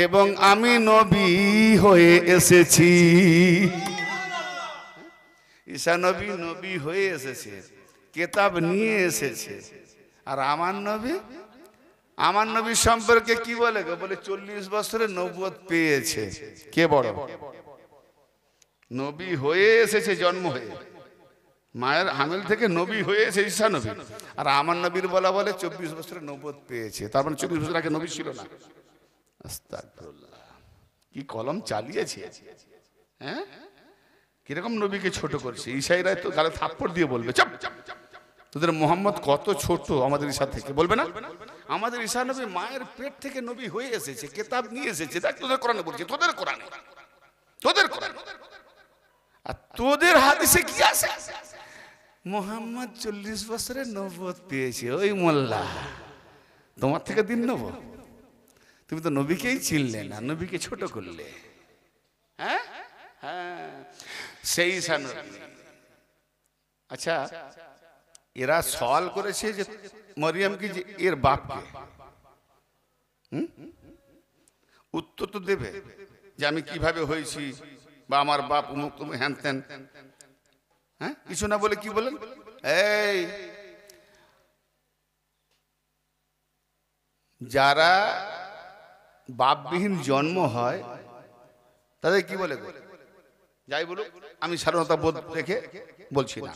এবং আমি নবী হয়ে এসেছি। ঈসা নবী নবী হয়ে এসেছে, কিতাব নিয়ে এসেছে। আর আমার নবী সম্পর্কে কি বলে গো, বলে 40 বছরে নবুয়ত পেয়েছে। কে বড়? নবী হয়ে এসেছে, জন্ম হয়ে মায়ের হামেল থেকে নবী হয়ে এসে ঈসা নবী। আর আমার নবীর বলা বলে 24 বছরে নবুয়ত পেয়েছে, তার মানে 24 বছর আগে নবী ছিল না। আস্তাগফিরুল্লাহ, কি কলম চালিয়েছে, হ্যাঁ কিরকম নবীকে ছোট করছে। ঈসাইরা তো গালে থাপ্পড় দিয়ে বলবে, চুপ, তোদের মোহাম্মদ কত ছোট আমাদের ঈসা থেকে, বলবে না? আমাদের ঈসা নবী মায়ের পেট থেকে নবী হয়ে এসেছে, কিতাব নিয়ে এসেছে। দেখ তোদের কোরআনে বলছে, তোদের কোরআনে, আর তোদের হাদিসে কি আছে, মোহাম্মদ 40 বছরে নবুয়ত পেয়েছে। ওই মোল্লা, তোমার থেকে দিন নেব? তুমি তো নবীকেই চিনলে না, নবীকে ছোট করলে। হ্যাঁ হ্যাঁ, সেই ঈসা নবী। আচ্ছা, এরা সওয়াল করেছে যে মরিয়মকে, যে এর বাপকে, উত্তর তো দেবে যে আমি কিভাবে হয়েছি, বা আমার বাপ অমুক তুমি হ্যান ত্যান। হ্যাঁ, কিছু না বলে কি বলেন, এই যারা বাপবিহীন জন্ম হয় তাদের কি বলে, যাই বলুক আমি স্বাধীনতা বোধ রেখে বলছি না,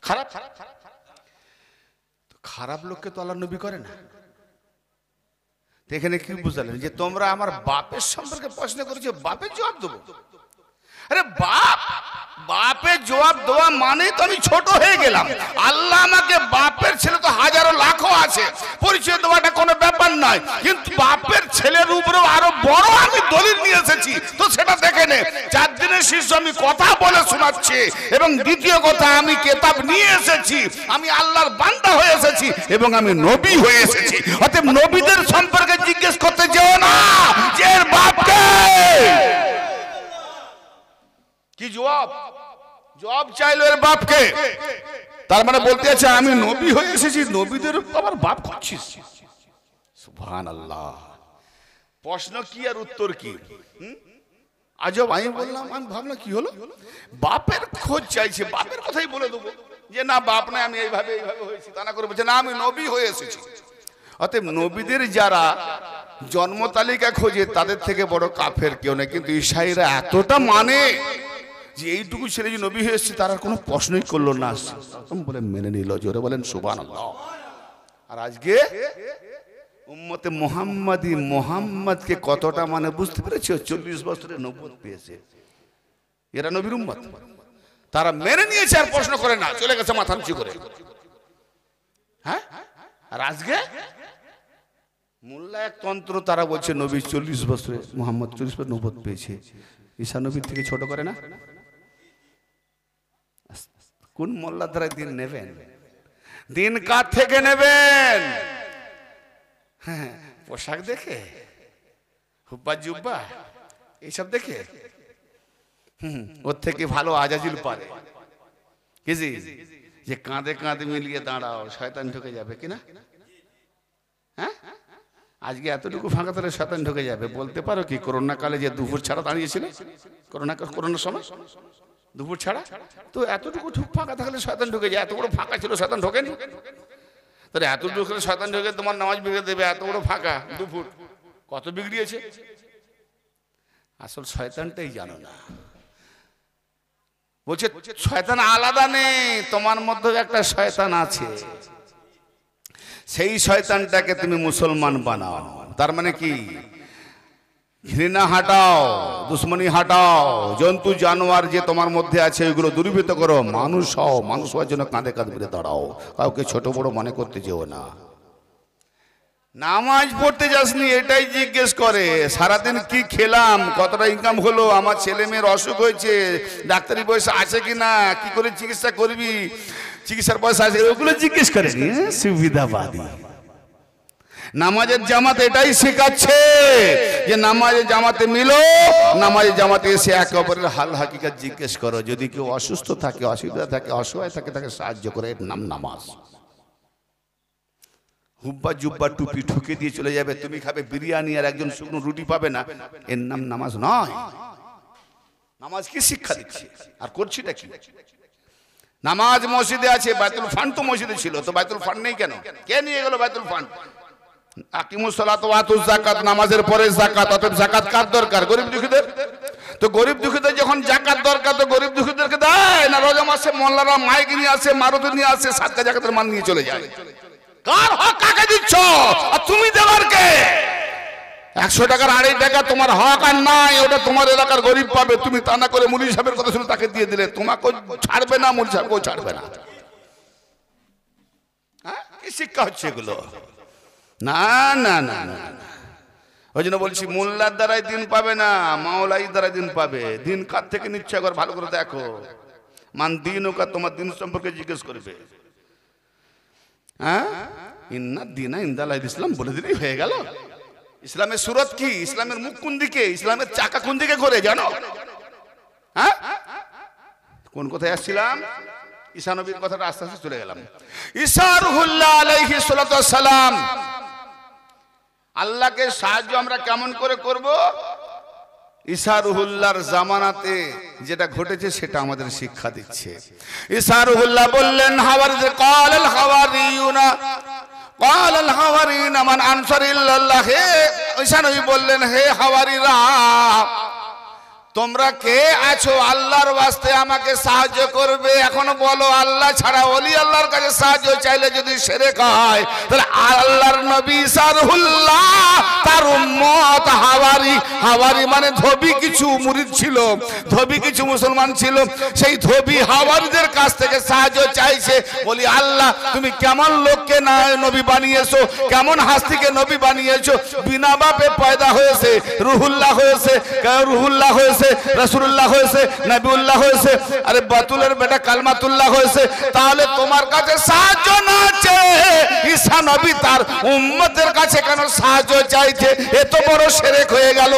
খারাপ খারাপ লোককে তো আল্লাহ নবী করে না। এখানে কি বুঝালেন যে তোমরা আমার বাপের সম্পর্কে প্রশ্ন করেছো, বাপের জবাব দেবো? আরে বাপের জবাব দেওয়া মানে তো আমি ছোট হয়ে গেলাম। আল্লাহ আমাকে বাপের ছেলে তো হাজারো লাখো আছে, পরিচয় দেওয়াটা কোনো ব্যাপার নয়, কিন্তু বাপের ছেলের উপরেও আরো বড় আমি দলিল নিয়ে এসেছি। তো সেটা দেখে নে, 4 দিনের শিশু আমি কথা বলে শোনাচ্ছি, এবং দ্বিতীয় কথা আমি কিতাব নিয়ে এসেছি, আমি আল্লাহর বান্দা হয়ে এসেছি, এবং আমি নবী হয়ে এসেছি। অতএব নবীদের সম্পর্কে জিজ্ঞেস করতে যেও না যে এর বাপকে কি জবাব চাইলো এর বাপকে। তার মানে বলতে আছে আমি নবী হয়ে এসেছি, নবীদের আবার বাপ করছিস। সুবহানাল্লাহ। প্রশ্ন কি আর উত্তর কি? আজব। আমি বললাম, আমি ভাবলাম কি হলো, বাপের খোঁজ চাইছে, বাপের কথাই বলে দেবো যে না বাপ নাই, আমি এইভাবে হয়েছি। তা না করে বলছে না আমি নবী হয়ে এসেছি। অতএব নবীদের যারা জন্ম তালিকা খোঁজে তাদের থেকে বড় কাফের কেউ নেই। কিন্তু ঈসাইরা এতটা মানে যে এইটুকু ছেলে যে নবী হয়ে এসেছে তার আর কোনো প্রশ্নই করলো না, বলে মেনে নিল। জোরে বলেন সুবহানাল্লাহ। আর আজকে উম্মতে মোহাম্মদকে কতটা মানে বুঝতে পেরেছে? 40 বছরে নবুয়ত পেয়েছে, এরা নবীর উম্মত, তারা মেনে নিয়েছে আর প্রশ্ন করে না, চলে গেছে মাথা নিচু করে। হ্যাঁ, আর আজকে মোল্লা এক তন্ত্র, তারা বলছে নবী 40 বছরে, মোহাম্মদ 40 বছর নবুয়ত পেয়েছে, ঈসা নবীর থেকে ছোট করে না। কোন মোল্লা দ্বারা দিন নেবেন? দিন কার থেকে নেবেন? হ্যাঁ, পোশাক দেখে? হুব্বা জুব্বা এইসব দেখে ওর থেকে ভালো আজাজিল পারে কিজি যে কাঁধে কাঁধে মিলিয়ে দাঁড়াও, শয়তান ঢুকে যাবে কিনা? হ্যাঁ, আজকে এতটুকু ফাঁকা তাহলে শয়তান ঢুকে যাবে। বলতে পারো কি করোনা কালে যে দুপুর ছাড়া দাঁড়িয়েছিল, করোনার সময় দুপুর ছাড়া, তো এতটুকু ফাঁকা থাকলে শয়তান ঢুকে যায়। এত বড় ফাঁকা ছিল, শয়তান ঢোকেনি। তাহলে এতটুকু শয়তান ঢুকে তোমার নামাজ বিগড়ে দেবে। এত বড় ফাঁকা দুপুর কত বিগড়িয়েছে। আসল শয়তানটাই জানো না। বলছে শয়তান আলাদা নেই, তোমার মধ্যে একটা শয়তান আছে। সেই শয়তানটাকে তুমি মুসলমান বানাও। তার মানে কি? ঘৃণা হাটাও, দুশ্মনী হাটাও, জন্তু জানোয়ার যে তোমার মধ্যে আছে ওইগুলো দূরীভূত করো। মানুষ হও, মানুষ হওয়ার জন্য কাঁধে কাঁধ মিলে দাঁড়াও। কাউকে ছোট বড় মনে করতে যেও না। নামাজ পড়তে যাসনি এটাই জিজ্ঞেস করে, সারাদিন কি খেলাম, কতটা ইনকাম হলো, আমার ছেলে মেয়ের অসুখ হয়েছে, ডাক্তারি পয়সা আছে কিনা, কি করে চিকিৎসা করবি, চিকিৎসার পয়সা আছে, ওগুলো জিজ্ঞেস করেনি। সুবিধাবাদী। নামাজের জামাত এটাই শেখাচ্ছে যে নামাজের জামাতে মিলো, নামাজের জামাতে এসে একে অপরের হাল হাকিকাত জিজ্ঞেস করো। যদি কেউ অসুস্থ থাকে, অসুবিধা থাকে, অসহায় থাকে, তাকে সাহায্য করে, এর নাম নামাজ। হুব্বা জুব্বা টুপি ঠুকে দিয়ে চলে যাবে, তুমি খাবে বিরিয়ানি আর একজন শুকনো রুটি পাবে না, এর নাম নামাজ নয়। নামাজ কি শিক্ষা দিচ্ছে আর করছিটা কি? নামাজ মসজিদে আছে, বাইতুল ফান্ড তো মসজিদে ছিল, তো বাইতুল ফান্ড নেই কেন? কে নিয়ে গেল বাইতুল ফান্ড? আকিমুস সালাত ওয়া আতুজ যাকাত, নামাজের পরে যাকাত। অতএব যাকাত কার দরকার? গরিব দুঃখীদের। তো গরিব দুঃখীদের যখন যাকাত দরকার, তো গরিব দুঃখীদেরকে দেয় না? রোজা মাসে মোল্লারা মাইক নিয়ে আসে, মারুতি নিয়ে আসে, সাদকা যাকাতের মান নিয়ে চলে যায়। কার হক কাকে দিচ্ছ? আর তুমি দেওয়ার কে? 100 টাকার 2.5 টাকা তোমার হক আর নাই, ওটা তোমার এলাকার গরিব পাবে। তুমি তা না করে মুলি সাহেবের কথা শুনে তাকে দিয়ে দিলে, তোমাকে ছাড়বে না, মুলি সাহেবকেও ছাড়বে না। হ্যাঁ, কি শিক্ষা হচ্ছে এগুলো? না না না না, ওই জন্য বলছি মোল্লার দ্বারাই দিন পাবে না, মাওলাই দ্বারাই দিন পাবে। দিন কার থেকে নিচ্ছে একবার ভালো করে দেখো। মান দিন ওকা, তোমার দিন সম্পর্কে জিজ্ঞেস করবে। হ্যাঁ, ইন্না দিনা ইনদাল্লাহ ইসলাম বলে দিলেই হয়ে গেল। ইসলামের সুরত কি? ইসলামের মুখ কোন দিকে? ইসলামের চাকা কোন দিকে ঘোরে জানো? হ্যাঁ, কোন কথায় আসছিলাম? ঈসা নবীর কথাটা আস্তে আস্তে চলে গেলাম। ঈসা রুহুল্লাহ আলাইহিস সালাতু ওয়াস সালাম, আল্লাহকে সাহায্য আমরা কেমন করে করব? ঈসা রুহুল্লাহর জামানাতে যেটা ঘটেছে সেটা আমাদের শিক্ষা দিচ্ছে। ঈসা রুহুল্লাহ বললেন হাওয়ারিদের, ক্বালাল হাওয়ারিয়ুনা ক্বালাল হাওয়ারিয়ুনা মান আনসারি ইল্লাল্লাহ। হে ঈসা নবী বললেন, হে হাওয়ারিরা, তোমরা কে আছো আল্লাহর ওয়াস্তে আমাকে সাহায্য করবে? এখন বলো, আল্লাহ ছাড়া ওলি আল্লাহর কাছে সাহায্য চাইলে যদি শিরক হয়, তাহলে আল্লাহর নবী ঈসা রুহুল্লাহ তার উম্মত হাওয়ারি, হাওয়ারি মানে ধোবি কিছু মুরিদ ছিল, ধোবি কিছু মুসলমান ছিল, সেই ধোবি হাওয়ারিদের কাছ থেকে সাহায্য চাইছে। বলি আল্লাহ তুমি কেমন লোককে না নবী বানিয়েছো, কেমন হাস্তিকে নবী বানিয়েছো? বিনা বাপে পয়দা হয়েছে, রুহুল্লাহ হয়েছে, রুহুল্লাহ হয়েছে, রাসূলুল্লাহ হয়েছে, নবিউল্লাহ হয়েছে, আরে বাতুলের বেটা কালমাতুল্লাহ হয়েছে। তাহলে তোমার কাছে সাহায্য না চেয়ে ঈসা নবী তার উম্মতের কাছে কেন সাহায্য চাইছে? এত বড় শিরক হয়ে গেল।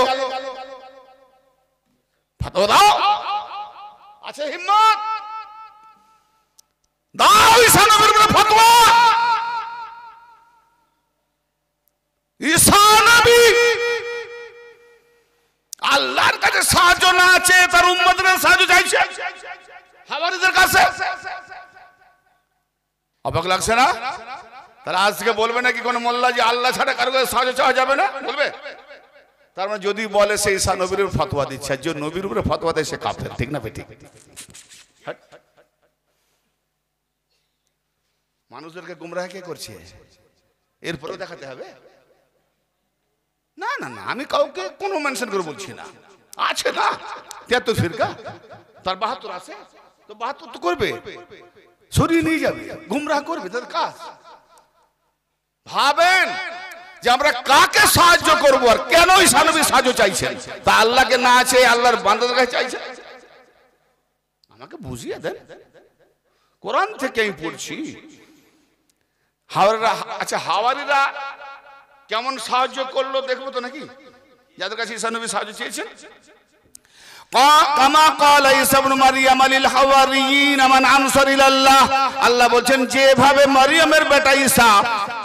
ফতোয়া দাও, আছে হিম্মত দাও ঈসা নবীর উপরে ফতোয়া। ঈসা নবী আল্লাহর কাছে সাহায্য না আছে, তার উম্মতের সাহায্য চাইছে হাওয়ারিদের কাছে। অবাক লাগছে না? তারা আজকে বলবে নাকি কোন মোল্লা যে আল্লাহ ছাড়া কারো কাছে সাহায্য চাওয়া যাবে না? বলবে? তার মানে যদি বলে সে ঈসা নবীর উপর ফতোয়া দিচ্ছে, যে নবীর উপরে ফতোয়া দেয় সে কাফের। ঠিক না বেঠিক? মানুষদেরকে গুমরাহ কে করছে? এরপরে দেখাতে হবে? না না না, আমি কাউকে কোনো মেনশন করে বলছি না। আছে না 73 ফিরকা, তার 72 আছে, তো 72 তো করবে, সরিয়ে নিয়ে যাবে, গুমরাহ করবে, তার কাজ। ভাবেন যে আমরা কাকে সাহায্য করব আর কেন ঈসা নবী সাহায্য চাইছেন? তা আল্লাহকে না আছে, আল্লাহর বান্দাদের কাছে চাইছেন। আমাকে বুঝিয়ে দেন, কোরআন থেকে আমি পড়ছি। হাওয়ারিরা, আচ্ছা হাওয়ারিরা কেমন সাহায্য করলো দেখবো তো নাকি? যাদের কাছে ঈসা নবী সাহায্য চেয়েছেন। কামা ক্বালা ঈসা ইবনে মারইয়াম লিল হাওয়ারিয়িন মান আনসার ইলাল্লাহ, আল্লাহ বলেন যেভাবে মারইয়ামের বেটা ঈসা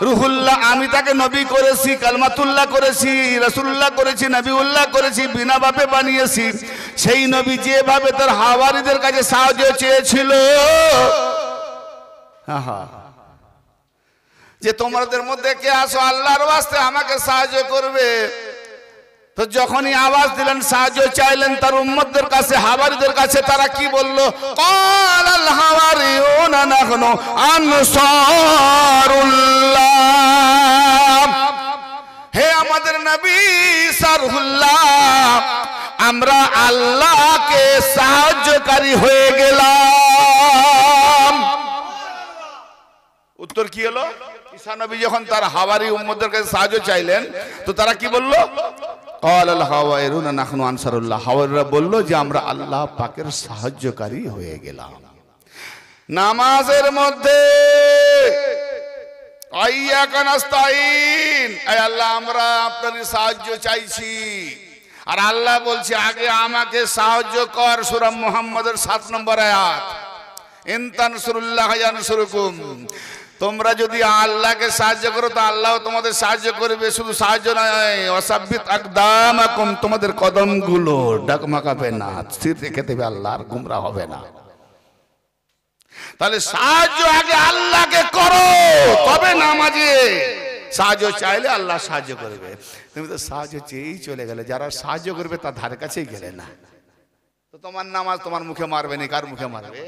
রুহুল্লাহ, আমি তাকে নবী করেছি, কালমাতুল্লাহ করেছি, রাসূলুল্লাহ করেছি, নবীউল্লাহ করেছি, বিনা বাপে বানিয়েছি, সেই নবী যেভাবে তার হাওয়ারিদের কাছে সাহায্য চেয়েছিল, যে তোমাদের মধ্যে কে আসো আল্লাহর ওয়াস্তে আমাকে সাহায্য করবে, তো যখনই আওয়াজ দিলেন, সাহায্য চাইলেন তার উম্মতদের কাছে, হাওয়ারিদের কাছে, তারা কি বলল? ক্বালাল হাওয়ারিয়ুনা নাহনু আনসারুল্লাহ, হে আমাদের নবী সারহুল্লাহ, আমরা আল্লাহকে সাহায্যকারী হয়ে গেলাম। উত্তর কি হলো? ঈসা নবী যখন তার হাওয়ারি উম্মতদের কাছে সাহায্য চাইলেন, তো তারা কি বলল? ক্বালাল হাওয়ারিয়ুনা নাহনু আনসারুল্লাহ, হাওয়ারিরা বলল যে আমরা আল্লাহ পাকের সাহায্যকারী হয়ে গেলাম। নামাজের মধ্যে আইয়াকা নাস্তাইন, আয় আল্লাহ আমরা আপনার সাহায্য চাইছি, আর আল্লাহ বলছে আগে আমাকে সাহায্য কর। সূরা মুহাম্মদের 7 নম্বর আয়াত, ইন তানসুরুল্লাহ ইয়ানসুরকুম, তোমরা যদি আল্লাহকে সাহায্য করো তো আল্লাহ তোমাদের সাহায্য করবে। শুধু সাহায্য নয়, ওয়াসাব্বিত আকদামাকুম, তোমাদের কদমগুলো ডাকমাকাবে না, স্থির রেখে দেবে, আল্লাহ আর গুমরা হবে না। তাহলে সাহায্য আগে আল্লাহকে করো, তবে নামাজে সাহায্য চাইলে আল্লাহ সাহায্য করবে। তুমি তো সাহায্য চেয়েই চলে গেলে, যারা সাহায্য করবে তার ধারে কাছেই গেলে না, তো তোমার নামাজ তোমার মুখে মারবে না, কার মুখে মারবে?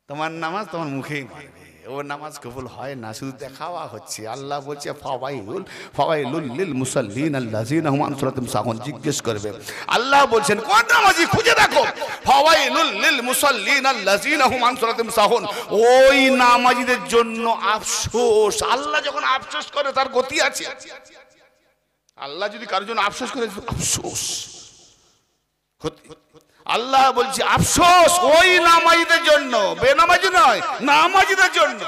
তোমার নামাজ তোমার মুখেই মারবে। ও নামাজ কবুল হয় না, শুধু দেখাওয়া হচ্ছে। আল্লাহ বলছে ফাওয়াইলুল লিল মুসাল্লিন আল্লাযিনা হুম আন সালাতিহিম সাহুন, জিজ্ঞেস করবে আল্লাহ বলছেন কোন নামাজি, খুঁজে দেখো, ফাওয়াইলুল লিল মুসাল্লিন আল্লাযিনা হুম আন সালাতিহিম সাহুন, ওই নামাজীদের জন্য আফসোস। আল্লাহ যখন আফসোস করে তার গতি আছে। আল্লাহ যদি কারোর জন্য আফসোস করে, আফসোস। আল্লাহ বলছে আফসোস ওই নামাজীদের জন্য, বেনামাজি নয়, নামাজীদের জন্য।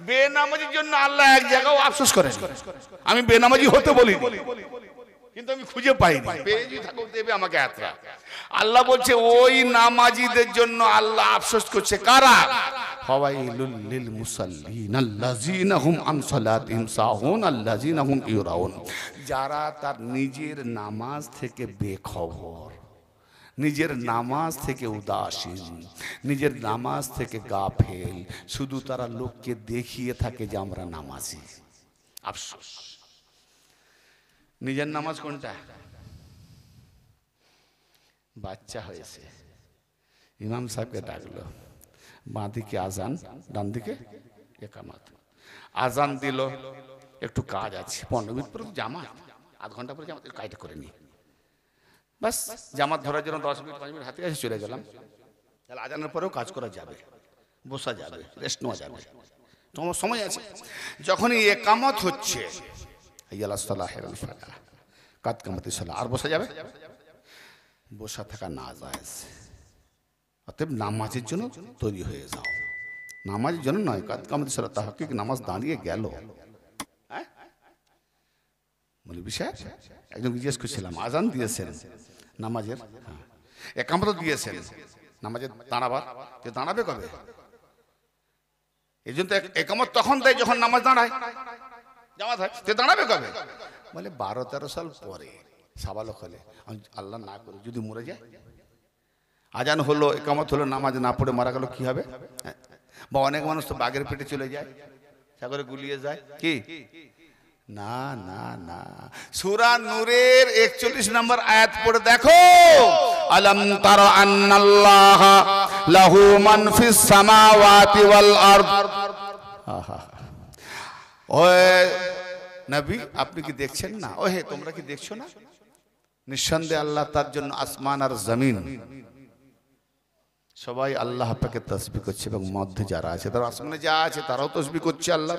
বেনামাজির জন্য আল্লাহ এক জায়গাও আফসোস করে। আমি বেনামাজি হতে বলি, কিন্তু আমি খুঁজে পাইনি, পেয়ে যদি থাকো দেবে আমাকে আত্রা। আল্লাহ বলছে ওই নামাজীদের জন্য আল্লাহ আফসোস করছে। কারা? ফাওয়াইলুল লিল মুসাল্লিন আল্লাযিনা হুম আন সালাতিহিম সাহুন আল্লাযিনা হুম ইউরাউন, যারা তার নিজের নামাজ থেকে বেখবর, নিজের নামাজ থেকে উদাসীন, নিজের নামাজ থেকে গাফেল, শুধু তারা লোককে দেখিয়ে থাকে যে আমরা নামাজি। আফসোস। নিজের নামাজ কোনটা? বাচ্চা হয়েছে, ইমাম সাহেবকে ডাকলো, বাঁ দিকে আজান, ডান দিকে একামত। আজান দিল, একটু কাজ আছে, 15 মিনিট পরে জামাত, আধ ঘন্টা পরে জামাত, কাজটা করে নি, বাস জামাত ধরার জন্য 10 মিনিট 5 মিনিট হাতে এসে চলে গেলাম। তাহলে আজানের পরেও কাজ করা যাবে, বসা যাবে, রেস্ট নেওয়া যাবে, তোমার সময় আছে। যখনই একামত হচ্ছে, কাদ কামাতি সালাহ, আর বসা যাবে? বসা থাকা না যায়। অতএব নামাজের জন্য তৈরি হয়ে যাও, নামাজের জন্য নয়, কাদ কামাতি সালাহ, তাহকিক নামাজ দাঁড়িয়ে গেল। বিষয় একজন জিজ্ঞেস করছিলাম, আজান দিয়েছেন নামাজের, একামত দিয়েছেন নামাজের, দাঁড়াবার, দাঁড়াবে কবে? এই জন্য একামত তখন দেয় যখন নামাজ দাঁড়ায়, জামাত হয়, দাঁড়াবে কবে? বলে 12-13 সাল পরে, সাবালক হলে, আল্লাহ না করে যদি মরে যায়, আজান হলো, একামত হলো, নামাজ না পড়ে মারা গেল, কি হবে? বা অনেক মানুষ তো বাঘের পেটে চলে যায়, সাগরে গুলিয়ে যায়, কি? না না না, সূরা নূরের 41 নম্বর আয়াত পড়ে দেখো, আলাম তারা আন্নাল্লাহ লাহু মান ফিস সামাওয়াতি ওয়াল আরদ। ওহে নবী, আপনি কি দেখছেন না? ওহে তোমরা কি দেখছো না? নিঃসন্দেহে আল্লাহ তার জন্য আসমান আর জমিন সবাই আল্লাহ পাকে তাসবিহ করছে, এবং মধ্যে যারা আছে তারা, আসমানে যা আছে তারাও তাসবিহ করছে আল্লাহ,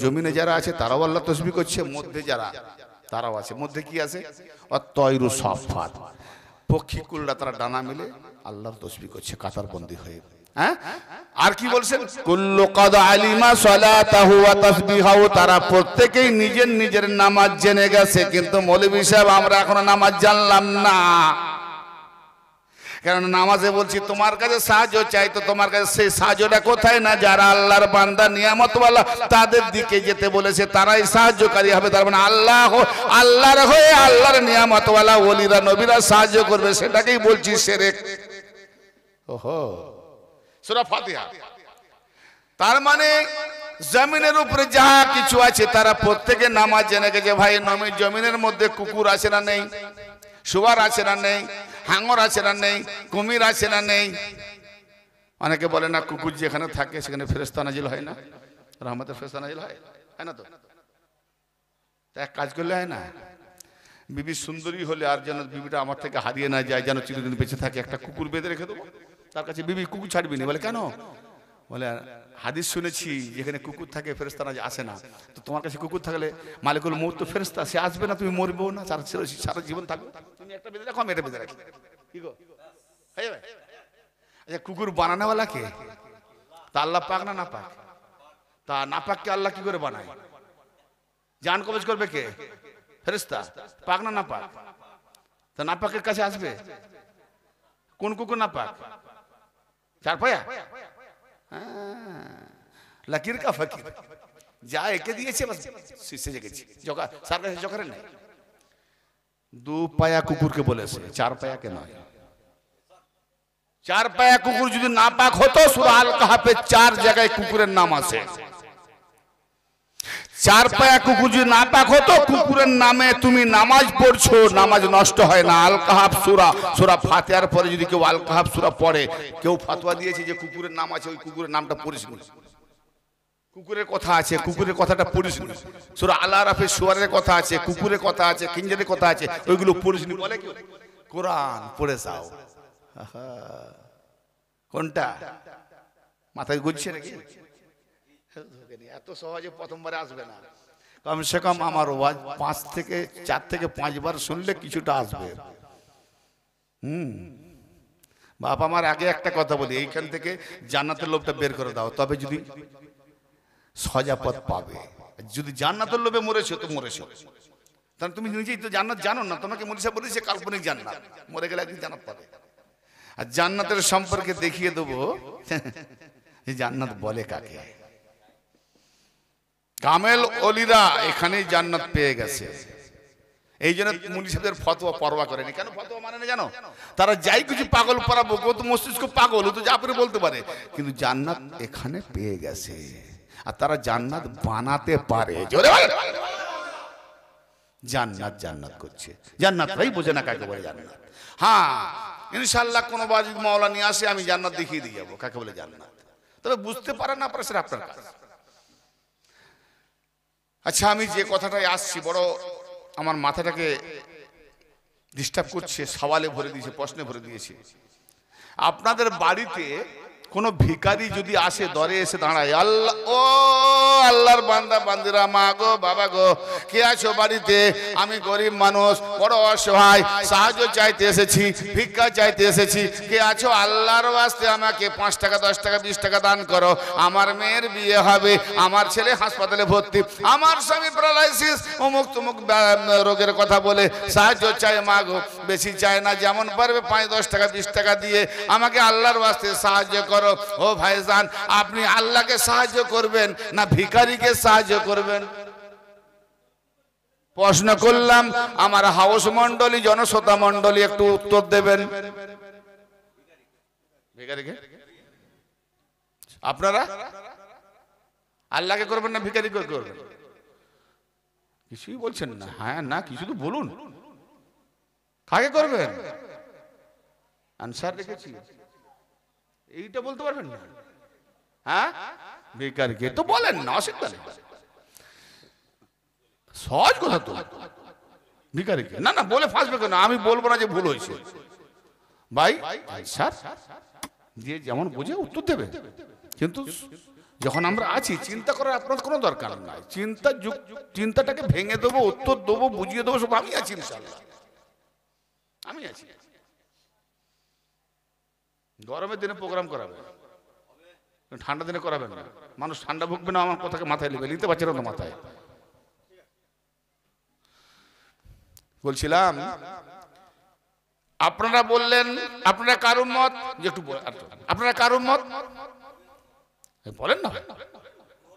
জমিনে যারা আছে তারাও আল্লাহ তাসবিহ করছে, মধ্যে যারা তারাও আছে। মধ্যে কি আছে? অত্তয়রু সাফাত, পক্ষীকুলরা তারা ডানা মেলে আল্লাহর তাসবিহ করছে কাতারবন্দি হয়ে। হ্যাঁ, আর কি বলছেন? কুল্লু কদ আলিমা সালাতাহু ওয়া তাসবিহাহু, তারা প্রত্যেকেই নিজের নিজের নামাজ জেনে গেছে, কিন্তু মৌলভী সাহেব আমরা এখনো নামাজ জানলাম না। কারণ নামাজে বলছি তোমার কাছে সাহায্য চাই, তো তোমার কাছে সেই সাহায্যটা কোথায়? না যারা আল্লাহর বান্দা নিয়ামতওয়ালা তাদের দিকে যেতে বলেছে, তারাই সাহায্যকারী হবে। তার মানে আল্লাহর হয়ে আল্লাহর নিয়ামতওয়ালা ওলিরা নবীরা সাহায্য করবে, সেটাকেই বলছি শিরক। ওহো, সূরা ফাতিহা। তার মানে জমিনের উপরে যা কিছু আছে তারা প্রত্যেকে নামাজ জেনে গেছে। ভাই নবীর জমিনের মধ্যে কুকুর আছে না নেই? শুয়ার আছে না নেই? হাঙর আছে না নেই? কুমির আছে না নেই? অনেকে বলে না কুকুর যেখানে থাকে সেখানে ফেরেশতা নাজিল হয় না, রহমতের ফেরেশতা নাজিল হয় না? তো এক কাজ করলে হয় না? বিবি সুন্দরী হলে আর যেন বিবিটা আমার থেকে হারিয়ে না যায়, যেন চিরদিন বেঁচে থাকে, একটা কুকুর বেঁধে রেখে দেবো তার কাছে। বিবি কুকুর ছাড়বি না। বলে কেন? বলে হাদিস শুনেছি যেখানে কুকুর থাকে ফেরেশতা নাজিল আসে না। তো তোমার কাছে কুকুর থাকলে মালিকুল মউত তো ফেরেশতা, সে আসবে না, তুমি মরবেও না, সারা জীবন থাকবে। তুমি একটা বেঁধে রাখো, আমি এটা বেঁধে রাখি, কি গো? আচ্ছা, কুকুর বানানোওয়ালা কে? তা আল্লাহ পাক না নাপাক? তা নাপাককে আল্লাহ কি করে বানায়? জান কবজ করবে কে? ফেরেশতা। পাক না নাপাক? তা নাপাকের কাছে আসবে কোন কুকুর? নাপাক। চার পায়া লাকির কা ফকির, যা একে দিয়েছে বাস শিশে জেগেছে। সার কাছে জোকারে নাই। দু পায়া কুকুরকে বলেছে, চার পায়াকে নয়। চার পায়া কুকুর যদি নাপাক হতো, সূরা আল কাহাফে 4 জায়গায় কুকুরের নাম আছে। চার পায়া কুকুর যদি নাপাক হতো, কুকুরের নামে তুমি নামাজ পড়ছো, নামাজ নষ্ট হয় না। আল কাহাফ সূরা ফাতিহার পরে যদি কেউ আল কাহাফ সূরা পড়ে, কেউ ফতোয়া দিয়েছে যে কুকুরের নাম আছে, ওই কুকুরের নামটা পড়িস না। কুকুরের কথা আছে, কুকুরের কথাটা পড়িস না। সূরা আল আরাফে শুয়ারের কথা আছে, কুকুরের কথা আছে, খিঞ্জরের কথা আছে, ওইগুলো পড়িস না। বলে কেউ কোরআন পড়ে যাও। কোনটা মাথায় গুজছে নাকি? এত সহজে প্রথমবারে আসবে না। কমসে কম আমার ওয়াজ 4 থেকে 5 বার শুনলে কিছুটা আসবে। বাপ আমার আগে একটা কথা বলি, এইখান থেকে জান্নাতের লোভটা বের করে দাও, তবে যদি সজা পথ পাবে। যদি জান্নাতের লোভে মরেছো তো মরেছো, কারণ তুমি নিজেই তো জান্নাত জানো না। তোমাকে মনীষা বলেছে কাল্পনিক জান্নাত, মরে গেলে একদিন জান্নাত পাবে। আর জান্নাতের সম্পর্কে দেখিয়ে দেবো যে জান্নাত বলে কাকে। কামেল ওলিরা এখানেই জান্নাত পেয়ে গেছে। এই জন্য মুনিষদের ফতোয়া পরোয়া করেনি। কেন ফতোয়া মানে না জানো? তারা যাই কিছু পাগল পড়াবো, ও তো মস্তিষ্ক পাগল, ও তো যা করে বলতে পারে, কিন্তু জান্নাত এখানে পেয়ে গেছে। আর তারা জান্নাত বানাতে পারে। জোরে জান্নাত জান্নাত করছে, জান্নাতটাই বোঝে না কাকে বলে জান্নাত। হ্যাঁ, ইনশাআল্লাহ কোনো বার যদি মাওলা নিয়ে আসে, আমি জান্নাত দেখিয়ে দিয়ে যাবো কাকে বলে জান্নাত। তবে বুঝতে পারে না পারে সেটা আপনার কাজ। আচ্ছা, আমি যে কথাটাই আসছি বড় আমার মাথাটাকে ডিস্টার্ব করছে, সওয়ালে ভরে দিয়েছে, প্রশ্নে ভরে দিয়েছে। আপনাদের বাড়িতে কোন ভিখারি যদি আসে, দরে এসে দাঁড়ায়, আল্লাহ ও আল্লাহর বান্দা বান্দিরা, মা গো বাবা গো, কে আছো বাড়িতে? আমি গরিব মানুষ, বড় অসহায়, সাহায্য চাইতে এসেছি, ভিক্ষা চাইতে এসেছি, কে আছো? আল্লাহর ওয়াস্তে আমাকে 5 টাকা 10 টাকা 20 টাকা দান করো, আমার মেয়ের বিয়ে হবে, আমার ছেলে হাসপাতালে ভর্তি, আমার স্বামী প্যারালাইসিস, অমুক তমুক রোগের কথা বলে সাহায্য চাই। মা গো, বেশি চায় না, যেমন পারবে 5 10 টাকা 20 টাকা দিয়ে আমাকে আল্লাহর ওয়াস্তে সাহায্য করো। ও ভাইজান, আপনি আল্লাহকে সাহায্য করবেন না ভিখারিকে সাহায্য করবেন? প্রশ্ন করলাম, আমার হাউস মন্ডলী, জনশ্রোতা মন্ডলী একটু উত্তর দেবেন। ভিখারিকে? আপনারা আল্লাহকে করবেন না ভিখারিকে করবেন? কিছুই বলছেন না। হ্যাঁ না, কিছু তো বলুন, কাকে করবেন? আনসার রেখেছি, এইটা বলতে পারবেন না? হ্যাঁ, ভিখারিকে তো বলেন না, অসুবিধা নেই, সহজ কথা তো। ভিখারিকে না না বলে ফাঁসবে কেন? আমি বলবো না যে ভুল হয়েছে। ভাই স্যার যে যেমন বোঝে উত্তর দেবে, কিন্তু যখন আমরা আছি, চিন্তা করার আপনার কোনো দরকার নাই। চিন্তাটাকে ভেঙে দেবো, উত্তর দেবো, বুঝিয়ে দেবো, সব আমি আছি ইনশাআল্লাহ, আমি আছি। গরমের দিনে প্রোগ্রাম করাবে, ঠান্ডা দিনে করাবেন না, মানুষ ঠান্ডা ভুগবে না, আমার কথাকে মাথায় নেবে, নিতে পারছে না তো মাথায়। বলছিলাম আপনারা বললেন আপনারা কার উম্মত, যে একটু আপনারা কার উম্মত বলেন না।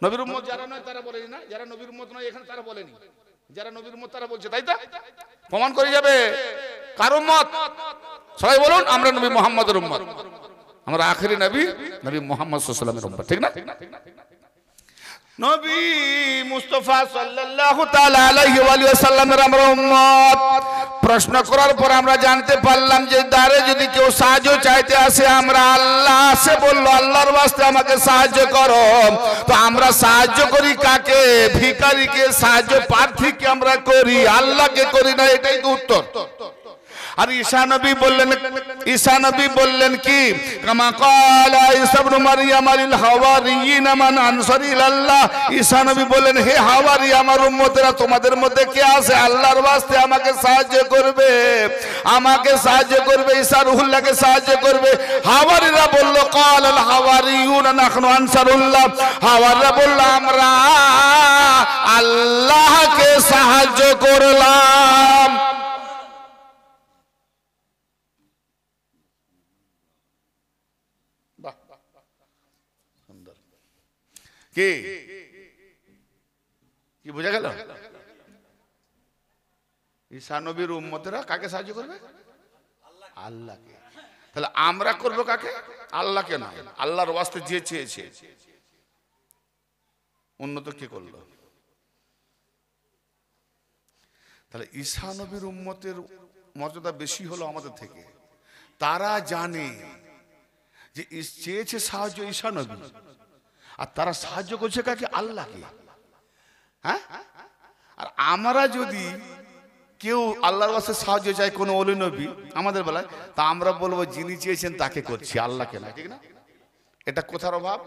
নবীর উম্মত যারা নয় তারা বলেনি না, যারা নবীর উম্মত নয় এখানে তারা বলেনি, যারা নবীর উম্মত তারা বলছে, তাই তো প্রমাণ করে যাবে কার উম্মত। সবাই বলুন আমরা নবী মুহাম্মদের উম্মত, আমরা আখেরি নবী নবী মুহাম্মদ সাল্লাল্লাহু আলাইহি ওয়াসাল্লামের উম্মত, ঠিক না? নবী মুস্তাফা সাল্লাল্লাহু তাআলা আলাইহি ওয়া সাল্লামের আমরা উম্মত। প্রশ্ন করার পর আমরা জানতে পারলাম যে দ্বারে যদি কেউ সাহায্য চাইতে আসে, আমরা আল্লাহ সে বলল আল্লাহর ওয়াস্তে আমাকে সাহায্য করো, তো আমরা সাহায্য করি কাকে? ভিখারিকে, সাহায্য প্রার্থীকে আমরা করি, আল্লাহকে করি না, এটাই তো উত্তর। আর ঈসা নবী বললেন কি, কামা ক্বালা ঈসা ইবনে মারইয়াম লিল হাওয়ারিয়িন মান আনসারি ইলাল্লাহ। ঈসা নবী বললেন হে হাওয়ারি আমার উম্মতেরা, তোমাদের মধ্যে কে আছে আল্লাহর ওয়াস্তে আমাকে সাহায্য করবে, আমাকে সাহায্য করবে, ঈসা রুহুল্লাহকে সাহায্য করবে। হাওয়ারিরা বলল ক্বালাল হাওয়ারিয়ুনা নাহনু আনসারুল্লাহ, হাওয়ারিরা বলল আমরা আল্লাহকে সাহায্য করলাম। কি কি বোঝা গেল? ঈসা নবীর উম্মতেরা কাকে সাহায্য করবে? আল্লাহকে। তাহলে আমরা করব কাকে? আল্লাহকে নয়, আল্লাহর ওয়াস্তে যে চেয়েছে। উন্নত কে করলো? তাহলে ঈসা নবীর উম্মতের মর্যাদা বেশি হলো আমাদের থেকে। তারা জানে যে চেয়েছে সাহায্য ঈসা নবী, আর তারা সাহায্য করছে কাকে? আল্লাহকে। হ্যাঁ, আর আমরা যদি কেউ আল্লাহর ওয়াস্তে সাহায্য চাই কোনো ওলি নবী আমাদের বেলায়, তা আমরা বলবো যিনি চেয়েছেন তাকে করছি, আল্লাহকে না, ঠিক না? এটা কোথার অভাব?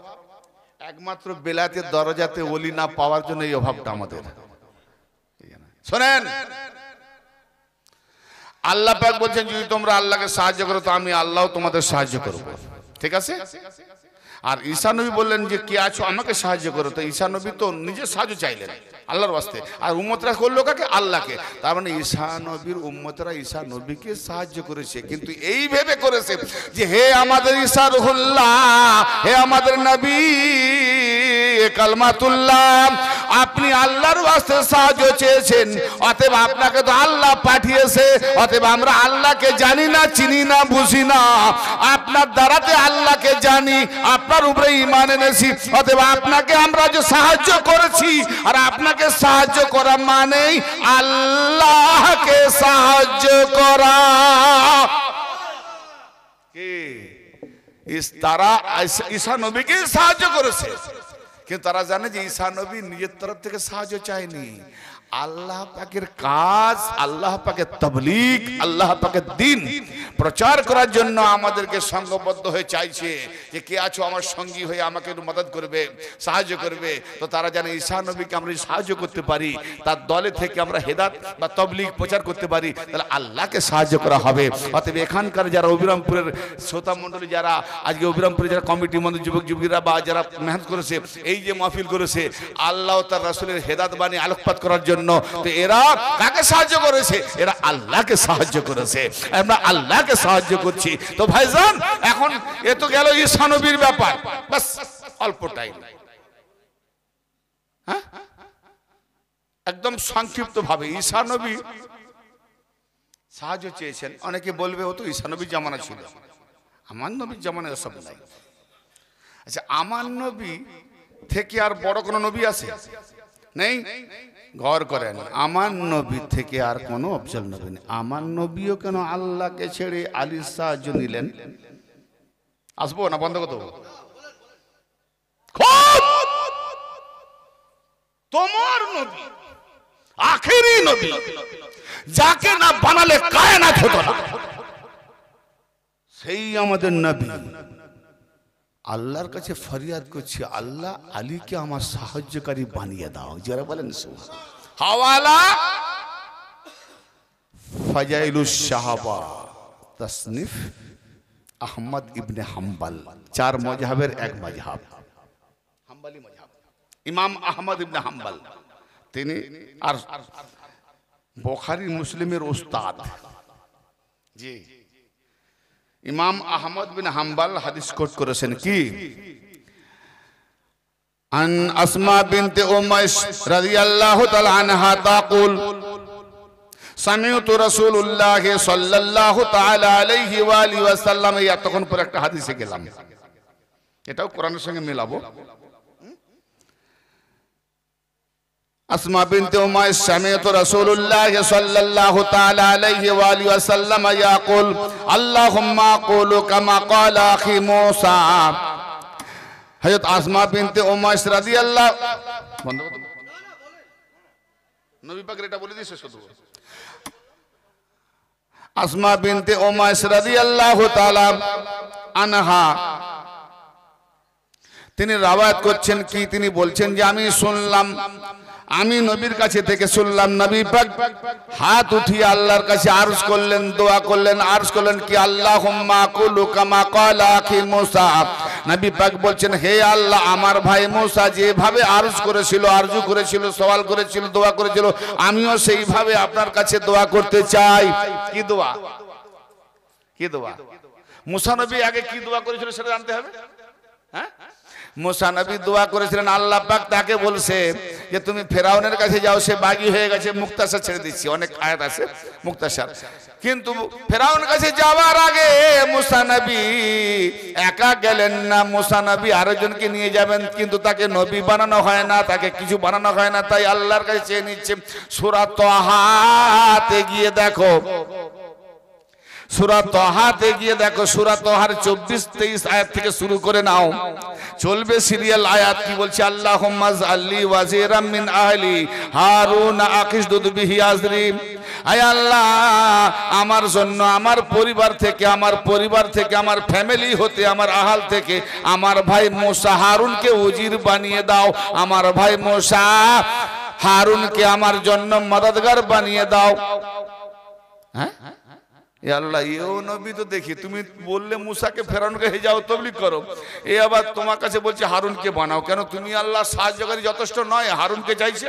একমাত্র বেলায়েতের দরজাতে ওলি না পাওয়ার জন্য এই অভাবটা আমাদের। শোনেন, আল্লাহ পাক বলছেন যদি তোমরা আল্লাহকে সাহায্য করো তো আমি আল্লাহ তোমাদের সাহায্য করব, ঠিক আছে? আর ঈসা নবী বললেন যে কে আছো আমাকে সাহায্য করো, তো ঈসা নবী তো নিজের সাহায্য চাইলেন আল্লাহর ওয়াস্তে, আর উম্মতরা করলো কাকে? আল্লাহকে। তার মানে ঈসা নবীর উম্মতরা ঈসা নবীকে সাহায্য করেছে, কিন্তু এই ভেবে করেছে যে হে আমাদের ঈসা রুহুল্লাহ, হে আমাদের নবী কালমাতুল্লাহ, আপনি আল্লাহর ওয়াস্তে সাহায্য চেয়েছেন, অতএব আপনাকে তো আল্লাহ পাঠিয়েছে, অতএব আমরা আল্লাহকে জানি না, চিনি না, বুঝি না, আপনার দ্বারাতে আল্লাহকে জানি, আপনার উপরে ঈমান এনেছি, অতএব আপনাকে আমরা যে সাহায্য করেছি, আর আপনাকে সাহায্য করা মানেই আল্লাহকে সাহায্য করা। কি তারা ঈসা নবীকে সাহায্য করেছে, কিন্তু তারা জানে যে ঈসা নবী নিজের তরফ থেকে সাহায্য চায়নি। আল্লাহ পাকের কাজ, আল্লাহ পাকের তাবলীগ, আল্লাহ পাকের দ্বীন প্রচার করার জন্য আমাদেরকে সংঘবদ্ধ হয়ে চাইছে যে কে আছো আমার সঙ্গী হয়ে আমাকে একটু মদদ করবে, সাহায্য করবে। তো তারা জানে ঈসা নবীকে আমরা সাহায্য করতে পারি, তার দলে থেকে আমরা হেদায়েত বা তাবলীগ প্রচার করতে পারি, তাহলে আল্লাহকে সাহায্য করা হবে। অতএব এখানকার যারা অবিরামপুরের শ্রোতা মণ্ডলী, যারা আজকে অবিরামপুরের যারা কমিটি মন্দির যুবক যুবতীরা বা যারা মেহনত করেছে, এই যে মাহফিল করেছে আল্লাহ তার রাসূলের হেদায়েত বাণী আলোকপাত করার জন্য, তো এরা কাকে সাহায্য করেছে? এরা আল্লাহকে সাহায্য করেছে, আমরা আল্লাহকে সাহায্য করছি। তো ভাইজান এখন এ তো গেল ঈসা নবীর ব্যাপার, বাস অল্প টাইম, হ্যাঁ একদম সংক্ষিপ্ত ভাবে ঈসা নবী সাহায্য চেয়েছেন। অনেকে বলবে ও তো ঈসা নবীর জামানা ছিল, আমার নবীর জামানায় এসব নাই। আচ্ছা, আমার নবী থেকে আর বড় কোন নবী আছে? নেই। গৌর করেন, আমার নবী থেকে আর কোন অফজল নবী নেই। আমার নবীও কেন আল্লাহকে ছেড়ে আলীর সাহায্য নিলেন? আসবো না বন্ধ করতে? তোমার নবী আখেরি নবী, যাকে না বানালে কায়নাত হতো না, সেই আমাদের নবী আল্লাহর কাছে ফরিয়াদ করছে, আল্লাহ আলীকে আমার সাহায্যকারী বানিয়ে দাও। যারা বলেন হাওয়ালা ফাজাইলুস সাহাবা তাসনিফ আহমদ ইবনে হাম্বল, 4 মাযহাবের এক মাযহাব। হাম্বলি মাযহাব। ইমাম আহমদ ইবনে হাম্বল তিনি আর বুখারী মুসলিমের উস্তাদ। জি, ইমাম আহমদ বিন হাম্বল হাদিস কোট করেছেন কি, আন আসমা বিনতে উমাইস রাদিয়াল্লাহু তাআলা আনহা তাকুল সামিউতু রাসূলুল্লাহ সাল্লাল্লাহু তাআলা আলাইহি ওয়া আলিহি ওয়াসাল্লাম। তখন পর একটা হাদিসে গেলাম, এটাও কোরআনের সঙ্গে মেলাবো। আসমা বিনতে উমাইস সামিউতু রাসূলুল্লাহ সাল্লাল্লাহু তাআলা আলাইহি ওয়া আলিহি ওয়াসাল্লাম ইয়াকুল আল্লাহুম্মা কুলু কামা ক্বালা আখি মূসা। হযরত আসমা বিনতে উমাইস রাদিয়াল্লাহু, বন্ধ করুন, নবী পাকের এটা বলে দিয়েছে শুধু। আসমা বিনতে উমাইস রাদিয়াল্লাহু তাআলা আনহা তিনি রাওয়ায়াত করছেন কি, তিনি বলছেন যে আমি শুনলাম, আমি নবীর কাছে থেকে শুনলাম নবী পাক হাত উঠিয়ে আল্লাহর কাছে আরজ করলেন, দোয়া করলেন, আরজ করলেন কি আল্লাহুম্মা কুলু কামা ক্বালা আখি মূসা। নবী পাক বলছেন হে আল্লাহ, আমার ভাই মূসা যেভাবে আরজ করেছিল, আরজু করেছিল, সওয়াল করেছিল, দোয়া করেছিল, আমিও সেইভাবে আপনার কাছে দোয়া করতে চাই। কি দোয়া? কি দোয়া? মূসা নবী আগে কি দোয়া করেছিল সেটা জানতে হবে। হ্যাঁ, মূসা নবী দোয়া করেছিলেন, আল্লাহ পাক তাকে বলছে যে তুমি ফেরাউনের কাছে যাও, সে বাগী হয়ে গেছে, মুক্তাসার ছেড়ে দিচ্ছি, অনেক আয়াত আছে মুক্তাসার। কিন্তু ফেরাউনের কাছে যাওয়ার আগে মূসা নবী একা গেলেন না, মূসা নবী আরেকজনকে নিয়ে যাবেন, কিন্তু তাকে নবী বানানো হয় না, তাকে কিছু বানানো হয় না, তাই আল্লাহর কাছে চেয়ে নিচ্ছে। সূরা তাহাতে গিয়ে দেখো, সূরা তাহাতে গিয়ে দেখো, সূরা তাহার 24-23 আয়াত থেকে শুরু করে নাও, চলবে সিরিয়াল আয়াত। কি বলছে? আল্লাহুম্মা জাল্লি ওয়াজিরাম মিন আহলি হারুন আকিসদুদ বিহি আজরি। আয় আল্লাহ, আমার জন্য, আমার পরিবার থেকে, আমার ফ্যামিলি হতে, আমার আহাল থেকে আমার ভাই মূসা হারুনকে উজির বানিয়ে দাও। আমার ভাই মূসা হারুনকে আমার জন্য মদদগার বানিয়ে দাও। হ্যাঁ, এ আল্লাহ, এও নবী তো দেখি, তুমি বললে মূসাকে ফেরাউনকে হে যাও তাবলীগ করো, এ আবার তোমার কাছে বলছে হারুনকে বানাও। কেন? তুমি আল্লাহ সাহায্যকারী যথেষ্ট নয়, হারুনকে চাইছে।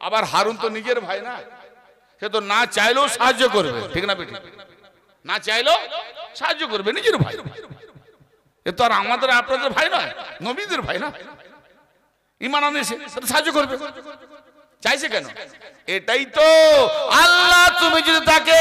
আবার হারুন তো নিজের ভাই না, সে তো না চাইলেও সাহায্য করবে, ঠিক না বেটি? না চাইলেও সাহায্য করবে, নিজের ভাই। এ তো আর আমাদের আপনাদের ভাই নয়, নবীদের ভাই না। ঈমান আনেছে, সাহায্য করবে। চাইছে কেন? এটাই তো আল্লাহ, তুমি যদি তাকে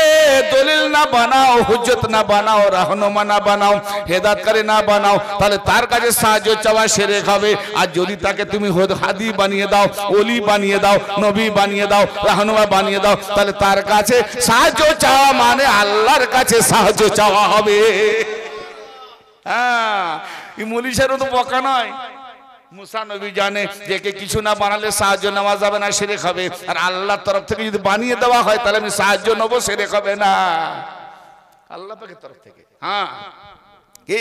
দলিল না বানাও, হুজ্জত না বানাও, রাহনুমা না বানাও, হেদায়েতকারী না বানাও, তাহলে তার কাছে সাহায্য চাওয়া শিরক হবে। আর যদি তাকে তুমি হাদি বানিয়ে দাও, ওলি বানিয়ে দাও, নবী বানিয়ে দাও, রাহনুমা বানিয়ে দাও, তাহলে তার কাছে সাহায্য চাওয়া মানে আল্লাহর কাছে সাহায্য চাওয়া হবে। হ্যাঁ, এই মৌলিশারও তো বকা নয়। মূসা নবী জানে যে কে কিছু না বানালে সাহায্য নেওয়া যাবে না, শিরক হবে। আর আল্লাহর তরফ থেকে যদি বানিয়ে দেওয়া হয় তাহলে আমি সাহায্য নেব, শিরক হবে না, আল্লাহ পাকের তরফ থেকে। হ্যাঁ, কি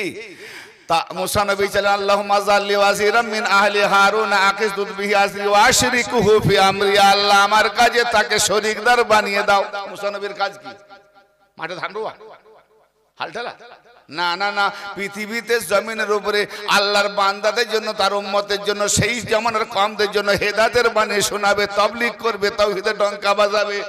তা মূসা নবী বলেন আল্লাহুম্মা জাল্লি ওয়াজিরাম মিন আহলি হারুন আকিসদুদ বিহি আজরি ওয়া আশরিকুহু ফি আমরি। আল্লাহ, আমার কাজে তাকে শরীকদার বানিয়ে দাও। মূসা নবীর কাজ কি? মাঠে ধান রোয়া, হাল ঠেলা? না না না, পৃথিবীতে জমিনের উপরে আল্লাহর বান্দাদের জন্য, তার উম্মতের জন্য, সেই জামানার কওমদের জন্য হেদায়েতের বাণী শোনাবে, তাবলীগ করবে, তাওহীদের ডঙ্কা বাজাবে,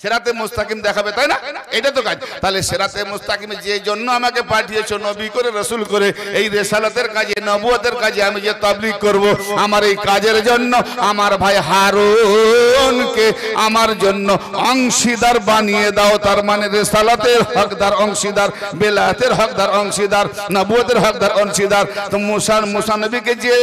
সিরাতে মুস্তাকিম দেখাবে, তাই না? এটা তো কাজ। তাহলে সিরাতে মুস্তাকিমে যে জন্য আমাকে পাঠিয়েছো, নবী করে, রাসূল করে, এই রিসালাতের কাজে, নবুয়তের কাজে আমি যে তাবলীগ করব, আমার এই কাজের জন্য আমার ভাই হারুনকে আমার জন্য অংশীদার বানিয়ে দাও। তার মানে রিসালাতের হকদার অংশীদার, বেলায়েতের হকদার অংশীদার, নবুয়তের হকদার অংশীদার। তো মূসা নবীকে যে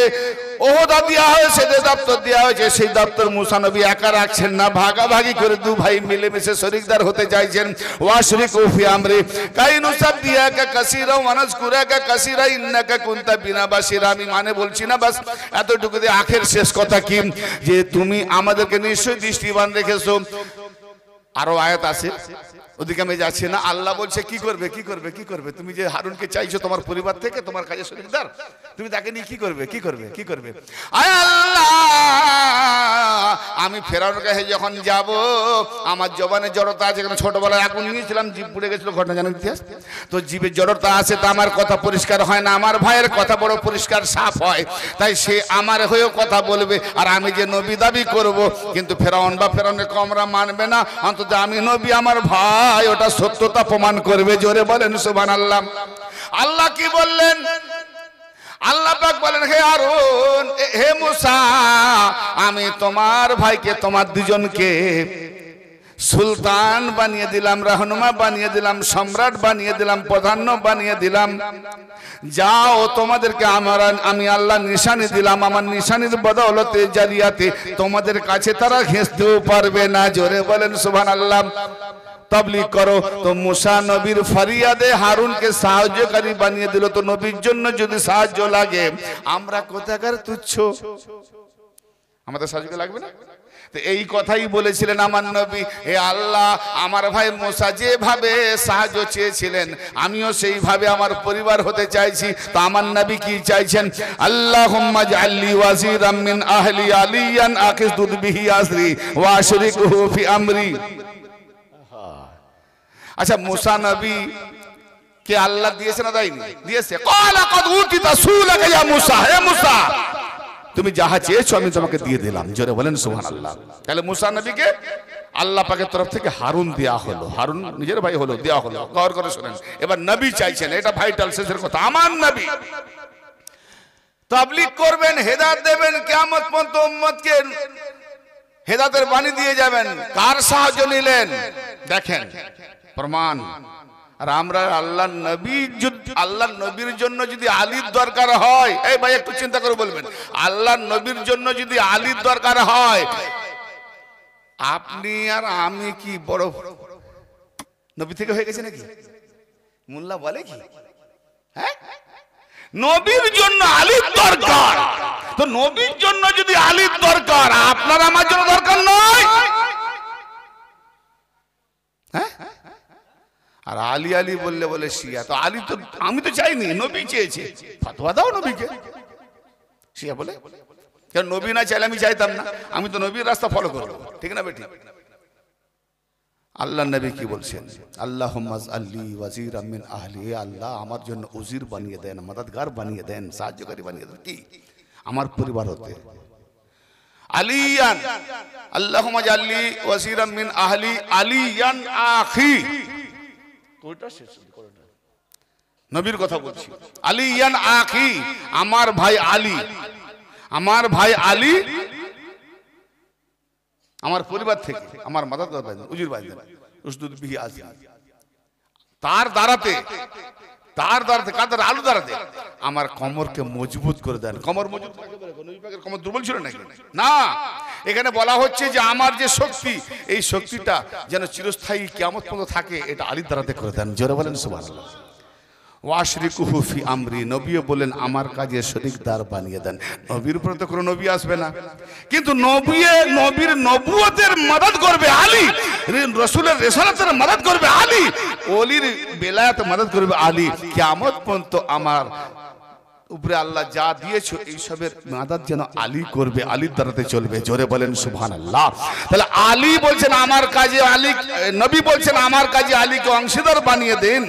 ওহদা দেওয়া হয়েছে, যে দপ্তর দেওয়া হয়েছে, সেই দপ্তর মূসা নবী একা রাখছেন না, ভাগাভাগি করে দু ভাই মিলেমিশে শরীকদার হতে চাইছেন। ওয়াশরিকু ফি আমরি কাই নুসাব্বিহাকা কাসীরা ওয়া নাযকুরাকা কাসীরা ইন্নাকা কুনতা বিনা বাসীরা। আমি মানে বলছি না, বাস এতটুকু দিয়ে আখের শেষ কথা কি, যে তুমি আমাদেরকে নিশ্চয়ই দৃষ্টিবান রেখেছো। আরো আয়াত আছে, ওদিকে আমি যাচ্ছি না। আল্লাহ বলছে কি করবে কি করবে কি করবে, তুমি যে হারুনকে চাইছো তোমার পরিবার থেকে, তোমার কাজে শরীরদার, তুমি তাকে নিয়ে কি করবে কি করবে কি করবে। আয় আল্লাহ, আমি ফেরাউনের কাছে যখন যাব, আমার জবানে জড়তা আছে, কারণ ছোটবেলায় আগুন নিয়েছিলাম, জিভ পুড়ে গেছিল, ঘটনা জানেন ইতিহাস। তো জিভের জড়তা আছে, তো আমার কথা পরিষ্কার হয় না, আমার ভাইয়ের কথা বড় পরিষ্কার সাফ হয়, তাই সে আমার হয়েও কথা বলবে, আর আমি যে নবী দাবি করব, কিন্তু ফেরাউন বা ফেরাউনের কমরা মানবে না, অন্তত আমি নবী, আমার ভাই ওটা সত্যতা প্রমাণ করবে। জোরে বলেন সুবহানাল্লাহ। আল্লাহ কি বললেন? আল্লাহ পাক বলেন, হে হারুন, হে মুসা, আমি তোমার ভাইকে, তোমার দুজনকে সুলতান বানিয়ে দিলাম, রহনুমা বানিয়ে দিলাম, সম্রাট বানিয়ে দিলাম, প্রধান বানিয়ে দিলাম। যাও, তোমাদেরকে আমি আল্লাহ নিশানি দিলাম, আমার নিশানির বদৌলতে জারিয়াতে তোমাদের কাছে তারা ঘেঁষতেও পারবে না। জোরে বলেন সুবহানাল্লাহ। তাবলীগ করো। তো মুসা নবীর ফরিয়াদে হারুনকে সাহায্যকারী বানিয়ে দিল। তো নবীর জন্য যদি সাহায্য লাগে, আমরা কোথাকার তুচ্ছ, আমাদের সাহায্য লাগবে না? তো এই কথাই বলেছিলেন আমার নবী, হে আল্লাহ, আমার ভাই মুসা যেভাবে সাহায্য চেয়েছিলেন, আমিও সেইভাবে আমার পরিবার হতে চাইছি। তো আমার নবী কি চাইছেন? আল্লাহুম্মা জাআলনি ওয়াজিরাম মিন আহলি আলিয়ান আকিসদু বিহি আসরি ওয়া আশরিকুহু ফি আমরি। আচ্ছা, মুসা নবী কে আল্লাহ দিয়েছে না দেয়নি? দিয়েছে। ক্বালা ক্বাদ উতিতা সুলাকা ইয়া মুসা, হে মুসা, তুমি যাহা চেয়েছো আমি তোমাকে দিয়ে দিলাম। জোরে বলেন সুবহানাল্লাহ। তাহলে মুসা নবীকে আল্লাহ পাকের তরফ থেকে হারুন দেয়া হলো, হারুন নিজের ভাই হলো, দেয়া হলো। গৌর করে শুনেন। এবার নবী চাইছেন, এটা ভাইটাল শেষের কথা, আমার নবী তাবলীগ করবেন, হেদায়েত দেবেন, কিয়ামত পর্যন্ত উম্মতকে হেদায়েতের বাণী দিয়ে যাবেন। কার সাহায্য নিলেন? দেখেন প্রমাণ। আর আমরা আল্লাহ নবীর জন্য যদি আলীর দরকার হয়, এই ভাই একটু চিন্তা করে বলবেন, আল্লাহ নবীর জন্য যদি আলীর দরকার হয়, আপনি আর আমি কি বড় নবী থেকে হয়ে গেছে নাকি? মোল্লা বলে কি? হ্যাঁ, নবীর জন্য আলীর দরকার। তো নবীর জন্য যদি আলীর দরকার, আপনার আমার জন্য দরকার নয়। হ্যাঁ, আর আলী আলী বললে বলে শিয়া। তো আলী তো আমি তো চাইনি, নবী চেয়েছে, ফতোয়া দাও নবীকে। শিয়া বলে কেন নবী না চাইলে আমি চাইতাম না, আমি তো নবীর রাস্তা ফলো করবো, ঠিক না বেটি? আল্লাহ নবী কি বলছেন? আল্লাহুম্মা জাআলনি ওয়াজিরাম মিন আহলি, আল্লাহ আমার জন্য উজির বানিয়ে দেন, মদদগার বানিয়ে দেন, সাহায্যকারী বানিয়ে দেন, কি আমার পরিবার হতে। আলিয়ান, আল্লাহুম্মা জাআলনি ওয়াজিরাম মিন আহলি আলিয়ান আখি। নবীর কথা বলছি। আলিয়ান আখি, আমার ভাই আলী, আমার ভাই আলী আমার পরিবার থেকে আমার মাদার ভাই উজির ভাই উসদুদ বিহি আসি, তার দ্বারাতে কাদের আলু দ্বারাতে আমার কমরকে মজবুত করে দেন। কমর মজবুত কাকে বলে? নবী পাকের কমর দুর্বল ছিল নাকি? না, এখানে বলা হচ্ছে যে আমার যে শক্তি, এই শক্তিটা যেন চিরস্থায়ী কিয়ামত পর্যন্ত থাকে, এটা আলীর দ্বারাতে করে দেন। জোরে বলেন সুবহানাল্লাহ। ওয়াশরিকুহু ফি আমরি, নবীও বলেন আমার কাজে শরীকদার বানিয়ে দেন। নবীর উপরে তো কোনো নবী আসবে না, কিন্তু নবীর নবুয়তের মদদ করবে আলী, রাসূলের রিসালাতের মদদ করবে আলী, ওলির বেলায়েত মদদ করবে আলী। কিয়ামত পর্যন্ত আমার উপরে আল্লাহ যা দিয়েছো এইসবের মাদাদ যেন আলী করবে, আলীর দ্বারাতে চলবে। জোরে বলেন সুবহানাল্লাহ। তাহলে আলী বলছেন আমার কাজে আলী, নবী বলছেন আমার কাজে আলীকে অংশীদার বানিয়ে দিন,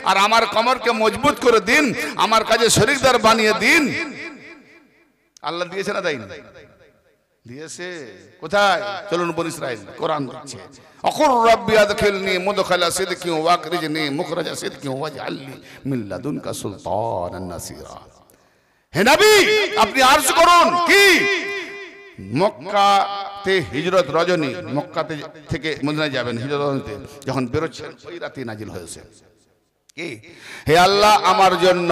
আর আমার কমরকে মজবুত করে দিন, আমার কাজে শরীকদার বানিয়ে দিন। আল্লাহ দিয়েছে না দেয়নি? দিয়েছে। কোথায়? চলুন বনি ইসরাইল কোরআন দিচ্ছে, আকুর রাব্বি আদখিলনি মুদখালা সিদকি ওয়া আখরিজনি মুখরাজা সিদকি ওয়াজআলনি মিন লাদুনকা সুলতানান নাসিরা। হে নবী, আপনি আরজ করুন কি মক্কাতে হিজরত রজনী, মক্কাতে থেকে মদিনায় যাবেন, হিজরত রজনীতে যখন বেরোচ্ছেন ওই রাতে নাজিল হয়েছে কি, হে আল্লাহ আমার জন্য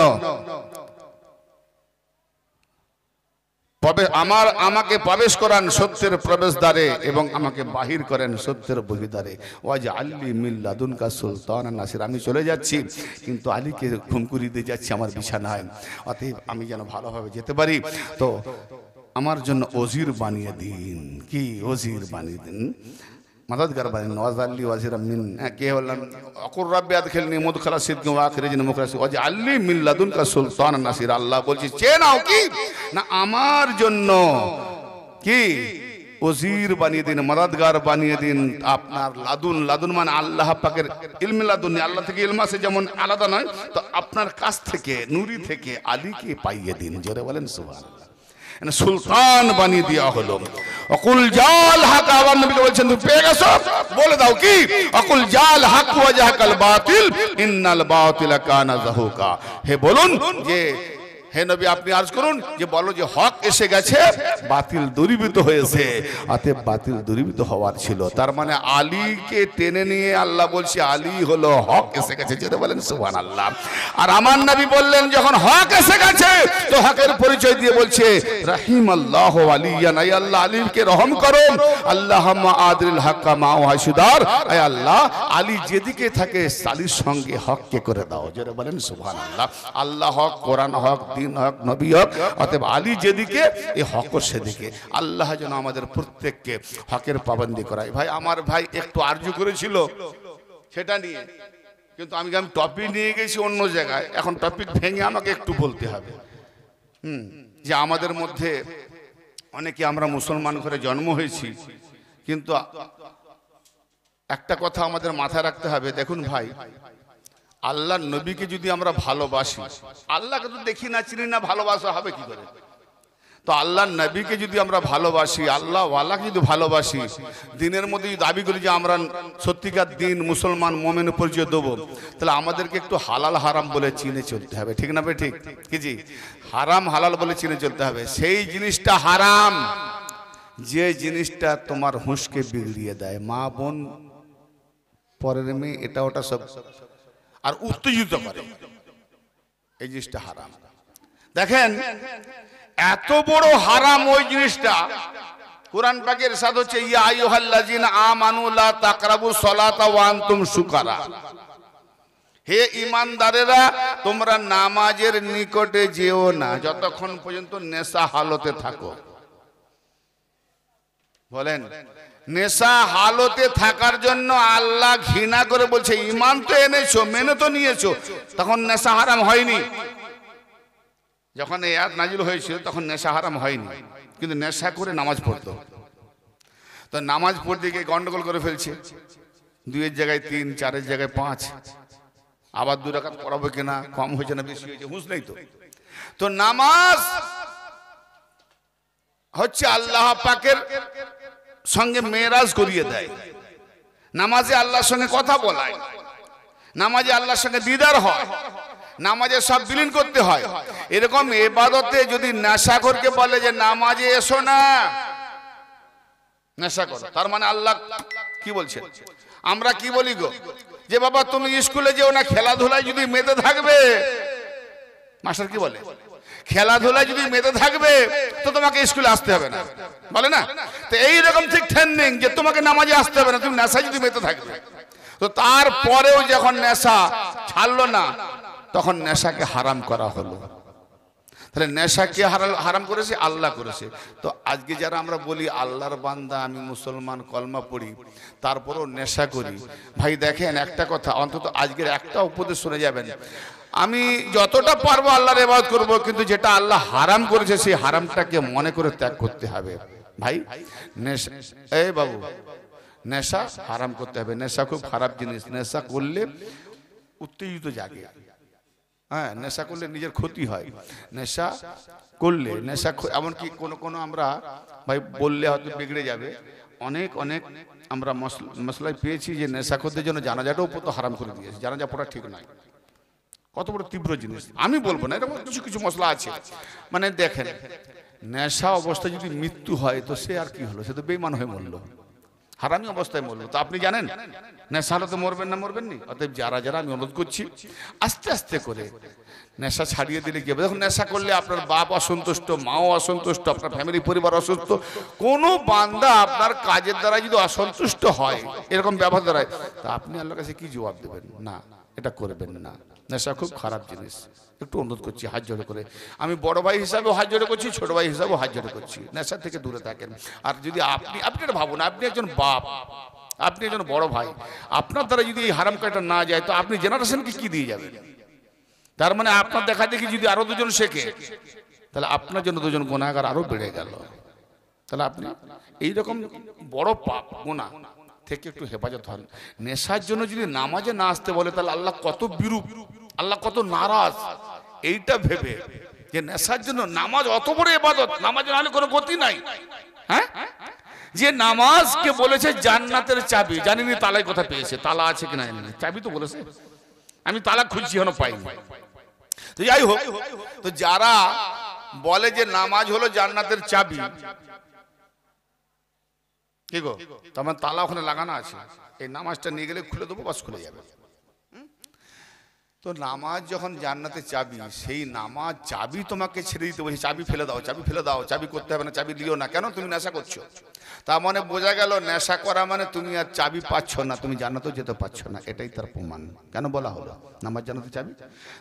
আমাকে প্রবেশ করান সত্যের প্রবেশদ্বারে এবং আমাকে বাহির করেন সত্যের বহির্দ্বারে। ওয়াজআলনি মিন লাদুনকা সুলতানান নাসিরা। আমি চলে যাচ্ছি, কিন্তু আলীকে ঘুমকুড়ি দিয়ে যাচ্ছি আমার বিছানায়, অতএব আমি যেন ভালোভাবে যেতে পারি, তো আমার জন্য ওজির বানিয়ে দিন। কি ওজির বানিয়ে দিন? मददगार बने नवाज़ वज़ीरम मिन কে বললাম অকুর রাব্বি আদখিলনি মুদখালা সিদকিন ওয়া আখরিজনি মুখরাজ ওয়াজআলনি মিন লাদুনকা সুলতানান নাসির। আল্লাহ বলছে চেয়ে নাও কি না আমার জন্য কি ওজির বানিয়ে দিন, মদদগার বানিয়ে দিন আপনার লাদুন। লাদুন মানে আল্লাহ পাকের ইলমে লাদুনি, আল্লাহ থেকে ইলম আছে যেমন আলাদা নয়, তো আপনার কাছ থেকে নূরি থেকে আলীকে পাইয়ে দিন। জোরে বলেন সুবহানাল্লাহ। সুলতান বানিয়ে দেওয়া হলো। অকুল জাল হক, আবার নবীকে বলছেন তুমি পেয়ে গেছো, বলে দাও কি অকুল জাল হক ওয়া জাহাকাল বাতিল ইন্নাল বাতিলা কানা যাহুকা। হে বলুন যে হে নবী আপনি আরজ করুন যে বলো যে হক এসে গেছে, বাতিল দূরীভূত হয়েছে। অতএব বাতিল দূরীভূত হওয়ার ছিল, তার মানে আলীকে টেনে নিয়ে আল্লাহ বলছে আলী হলো হক এসে গেছে। যেটা বলেন সুবহানাল্লাহ। আর আমার নবী বললেন যখন হক এসে গেছে তো হকের পরিচয় দিয়ে বলছে রাহিমাল্লাহু আলিয়ান, আয় আল্লাহ আলীকে রহম করুন। আল্লাহুম্মা আদিল হাক্কা মা ওয়াহিদার, আয় আল্লাহ আলী যেদিকে থাকে আলীর সঙ্গে হককে করে দাও। যেটা বলেন সুবহানাল্লাহ। আল্লাহ হক, কোরআন হক, দিন হক, নবী হক, অতএব আলী যেদিকে এই হক সেদিকে। আল্লাহ যেন আমাদের প্রত্যেককে হকের পাবন্দি করায়। ভাই আমার ভাই একটু আরজু করেছিল সেটা নিয়ে, কিন্তু আমি টপিক নিয়ে গেছি অন্য জায়গায়। এখন টপিক ভেঙে আমাকে একটু বলতে হবে যে আমাদের মধ্যে অনেকে আমরা মুসলমান ঘরে জন্ম হয়েছি, কিন্তু একটা কথা আমাদের মাথায় রাখতে হবে। দেখুন ভাই, আল্লাহর নবীকে যদি আমরা ভালোবাসি, আল্লাহকে তো দেখি না চিনি না, ভালোবাসা হবে কি করে? তো আল্লাহর নবীকে যদি আমরা ভালোবাসি, আল্লাহ ওয়ালাকে যদি ভালোবাসি, দিনের মধ্যে যদি দাবি করি যে আমরা সত্যিকার দিন মুসলমান মুমিন পরিচয় দেবো, তাহলে আমাদেরকে একটু হালাল হারাম বলে চিনে চলতে হবে। ঠিক না ভাই? ঠিক কি জি? হারাম হালাল বলে চিনে চলতে হবে। সেই জিনিসটা হারাম যে জিনিসটা তোমার হুঁশকে বিগড়িয়ে দেয়, মা বোন পরের মেয়ে এটা ওটা সব আর উত্তেজিত করে, এই জিনিসটা হারাম। দেখেন এত বড় হারাম ওই জিনিসটা, কোরআন পাকের ইরশাদ হচ্ছে ইয়া আইয়ুহাল্লাযিনা আমানু লা তাকরাবুস সালাতা ওয়া আনতুম সুকারা। হে ঈমানদারেরা তোমরা নামাজের নিকটে যেও না যতক্ষণ পর্যন্ত নেশা হালতে থাকো। বলেন নেশা হালতে থাকার জন্য আল্লাহ ঘৃণা করে বলছে ঈমান তো এনেছো, মেনে তো নিয়েছো, তখন নেশা হারাম হয়নি। যখন এই আয়াত নাজিল হয়েছিল তখন নেশা হারাম হয়নি, কিন্তু নেশা করে নামাজ পড়তো। তো নামাজ পড়তে গিয়ে গন্ডগোল করে ফেলছে, 2-এর জায়গায় 3, 4-এর জায়গায় 5, আবার 2 রাকাত পড়াবো কিনা, কম হয়েছে না বেশি হয়েছে, হুঁশ নেই। তো নামাজ হচ্ছে আল্লাহ পাকের সঙ্গে মেরাজ করিয়ে দেয়। নামাজে আল্লাহর সঙ্গে কথা বলায়, নামাজে আল্লাহর সঙ্গে দিদার হয়, নামাজে সব বিলীন করতে হয়। এরকম ইবাদতে যদি নেশাখোরকে বলে যে নামাজে এসো না, নেশা করো, তার মানে আল্লাহ কি বলছেন? আমরা কি বলি গো যে বাবা তুমি স্কুলে যেও না, খেলাধুলায় যদি মেতে থাকবে, মাস্টার কি বলে খেলাধুলায় যদি মেতে থাকবে তো তোমাকে স্কুলে আসতে হবে না, বলে না? তো এইরকম ঠিক ট্রেনিং যে তোমাকে নামাজে আসতে হবে না, তুমি নেশায় যদি মেতে থাকবে। তো তারপরেও যখন নেশা ছাড়লো না তখন নেশাকে হারাম করা হলো। তাহলে নেশা কে হারাম করেছে? আল্লাহ করেছে। তো আজকে যারা আমরা বলি আল্লাহর বান্দা, আমি মুসলমান, কলমা পড়ি, তারপরেও নেশা করি, ভাই দেখেন একটা কথা, অন্তত আজকের একটা উপদেশ শুনে যাবেন, আমি যতটা পারবো আল্লাহর ইবাদত করব, কিন্তু যেটা আল্লাহ হারাম করেছে সেই হারামটাকে মনে করে ত্যাগ করতে হবে। ভাই নেশা, এই বাবু নেশা হারাম করতে হবে। নেশা খুব খারাপ জিনিস, নেশা করলে উত্তেজিত জাগে। হ্যাঁ, নেশা করলে নিজের ক্ষতি হয়। নেশা করলে নেশা এমনকি কোনো আমরা ভাই বললে হয়তো বিগড়ে যাবে, অনেক আমরা মশলায় পেয়েছি যে নেশাখোরদের জন্য জানাজাটাও তো হারাম করে দিয়েছে। জানাজা পড়া ঠিক নয়, কত বড় তীব্র জিনিস আমি বলবো না, এরকম কিছু মশলা আছে। মানে দেখেন নেশা অবস্থায় যদি মৃত্যু হয় তো সে আর কি হলো, সে তো বেঈমান হয়ে মরলো, হারামি অবস্থায় মরলো। তো আপনি জানেন নেশা হলে তো মরবেন না, মরবেন নি। অতএব যারা আমি অনুরোধ করছি আস্তে আস্তে করে নেশা ছাড়িয়ে দিলে কি হবে? দেখুন নেশা করলে আপনার বাপ অসন্তুষ্ট, মাও অসন্তুষ্ট, আপনার ফ্যামিলি পরিবার অসুস্থ। কোনো বান্দা আপনার কাজের দ্বারা যদি অসন্তুষ্ট হয়, এরকম ব্যবহার দ্বারায়, তা আপনি আল্লাহর কাছে কি জবাব দেবেন? না, এটা করবেন না। নেশা খুব খারাপ জিনিস। একটু অনুরোধ করছি হাত জোড়ে করে, আমি বড় ভাই হিসাবেও হাত জোড়ে করছি, ছোট ভাই হিসাবেও হাত জোড়ে করছি, নেশা থেকে দূরে থাকেন। আর যদি আপনি এটা ভাবুন, আপনি একজন বাপ, আপনি একজন বড় ভাই, আপনার দ্বারা যদি এই হারাম কাজটা না যায় তো আপনি জেনারেশনকে কি দিয়ে যাবেন? তার মানে আপনার দেখা দেখি যদি আরো দুজন শেখে তাহলে আপনার জন্য দুজন গুনাহগার আরো বেড়ে গেল। তাহলে আপনি এইরকম বড় পাপ গুনাহ থেকে একটু হেফাজত হন। নেশার জন্য যদি নামাজে না আসতে বলে তাহলে আল্লাহ কত বিরূপ, আল্লাহ কত নারাজ, এইটা ভেবে যে নেশার জন্য নামাজ অত বড় ইবাদত, নামাজ না হলে কোনো গতি নাই। হ্যাঁ, যে নামাজকে বলেছে জান্নাতের চাবি, জানিনি তালাই কথা পেয়েছে, তালা আছে কিনা জানি, চাবি তো বলেছে, আমি তালা খুঁজছি এখনো পাইনি। তো যাই হোক, তো যারা বলে যে নামাজ হলো জান্নাতের চাবি, কি গো, তোমার তালা ওখানে লাগানো আছে, এই নামাজটা নিয়ে গেলে খুলে দেবো, বাস খুলে যাবে। তো নামাজ যখন জান্নাতের চাবি, সেই নামাজ চাবি তোমাকে ছেড়ে দিতে বলছে, চাবি ফেলে দাও, চাবি ফেলে দাও, চাবি করতে হবে না, চাবি দিও না, কেন? তুমি নেশা করছো। তার মানে বোঝা গেল নেশা করা মানে তুমি আর চাবি পাচ্ছ না, তুমি জান্নাতেও যেতে পারছো না, এটাই তার প্রমাণ। কেন বলা হলো নামাজ জান্নাতের চাবি?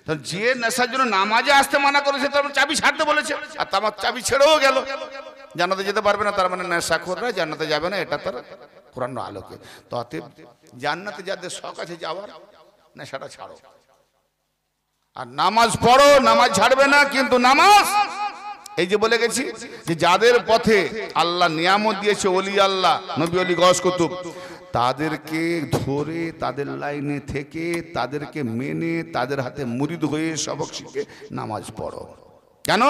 তো যে নেশার জন্য নামাজে আসতে মানা করেছে তার চাবি ছাড়তে বলেছে, আর তার চাবি ছেড়েও গেল, জান্নাতে যেতে পারবে না, তার মানে নেশাখোররা জান্নাতে যাবে না, এটা তার কোরআন আলোকে। তো অতএব জান্নাতে যাদের শখ আছে যাওয়ার, নেশাটা ছাড়ো আর নামাজ পড়ো, নামাজ ছাড়বে না। কিন্তু নামাজ এই যে বলে গেছি যে যাদের পথে আল্লাহ নিয়ামত দিয়েছে, ওলি আল্লাহ, নবী ওলি গস কুতুব, তাদেরকে ধরে তাদের লাইনে থেকে তাদেরকে মেনে তাদের হাতে মুরিদ হয়ে সবক শিখে নামাজ পড়ো। কেন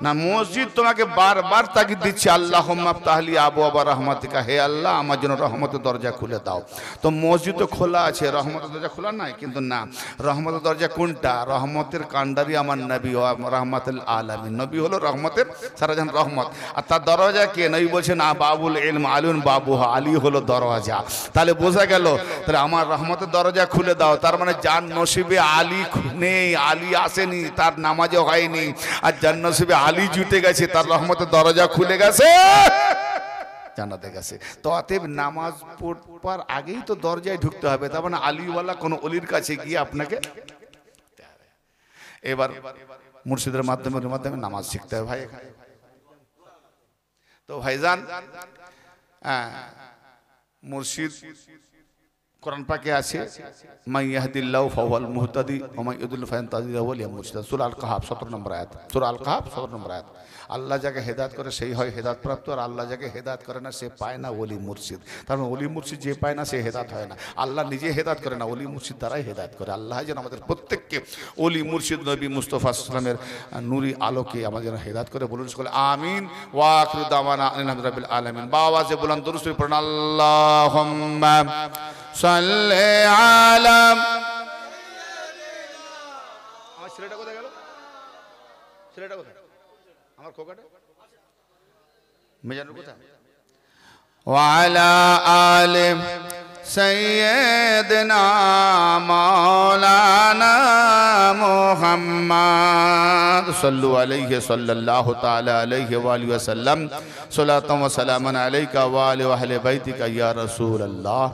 না? মসজিদ তোমাকে বারবার তাগিদ দিচ্ছে, আল্লাহুম্মা আফতাহলি আবওয়াবা রাহমাতিকা, হে আল্লাহ আমার জন্য রহমতের দরজা খুলে দাও। তো মসজিদ তো খোলা আছে, রহমতের দরজা খোলা নাই, কিন্তু না, রহমতের দরজা কোনটা? রহমতের কান্ডারি আমার নবী, রহমাতুল আলামিন, নবী হলো রহমতের সারাজান রহমত। আর তার দরজা কে? নবী বলছেন বাবুল ইলম আলিউন বাবুহা, আলী হলো দরজা। তাহলে বোঝা গেল, তাহলে আমার রহমতের দরজা খুলে দাও, তার মানে যার নসিবে আলী নেই, আলী আসেনি, তার নামাজও হয়নি, আর যার নসিবে আলী জুটে গেছে, তার রহমতের দরজা খুলে গেছে, জান্নাতে গেছে। তো অতএব নামাজ পড়বার আগেই তো দরজায় ঢুকতে হবে, তার মানে আলীওয়ালা কোন অলির কাছে গিয়ে আপনাকে এবার মুর্শিদের মাধ্যমে নামাজ শিখতে হবে ভাই। তো ভাইজান, মুর্শিদ কোরআন পাকে আছে, মান ইয়াহদিল্লাহু ফাহুয়াল মুহতাদি ওয়া মান ইউদ্লিল ফালান তাজিদ লাহু ওয়ালিয়্যান মুরশিদা, সূরা আল কাহাফ 17 নম্বর আয়াত, সূরা আল কাহাফ 17 নম্বর আয়াত। আল্লাহ যাকে হেদায়েত করে সেই হয় হেদায়েত প্রাপ্ত, আর আল্লাহ যাকে হেদায়েত করে না সে পায় না ওলি মুর্শিদ। তার মানে ওলি মুর্শিদ যে পায় না সে হেদায়েত হয় না, আল্লাহ নিজে হেদায়েত করে না, ওলি মুর্শিদ দ্বারাই হেদায়েত করে। আল্লাহ যেন আমাদের প্রত্যেককে ওলি মুর্শিদ নবী মুস্তাফা সাল্লাল্লাহু আলাইহি ওয়াসাল্লামের নূরি আলোকে আমাদের যেন হেদায়েত করে। বলুন সকলে আমিন। ওয়া আখিরু দাওয়ানা আলহামদুলিল্লাহি রাব্বিল আলামিন। বাওয়াজে বলেন দরুদ শরীফ পড়ুন, আল্লাহুম্মা সাল্লি আলা। আমার ছেলেটা কোথায় গেল? ছেলেটা কোথায়? আমার খোকাটা মেজানুর কোথায়? ওয়া আলা আলি সাইয়্যিদিনা মাওলানা মুহাম্মদ সাল্লু আলাইহি সাল্লাল্লাহু তাআলা আলাইহি ওয়া আলিহি ওয়া সাল্লাম সালাতাম ওয়া সালামান আলাইকা ওয়া আলি ওয়া আহলি বাইতিকা ইয়া রাসূলুল্লাহ।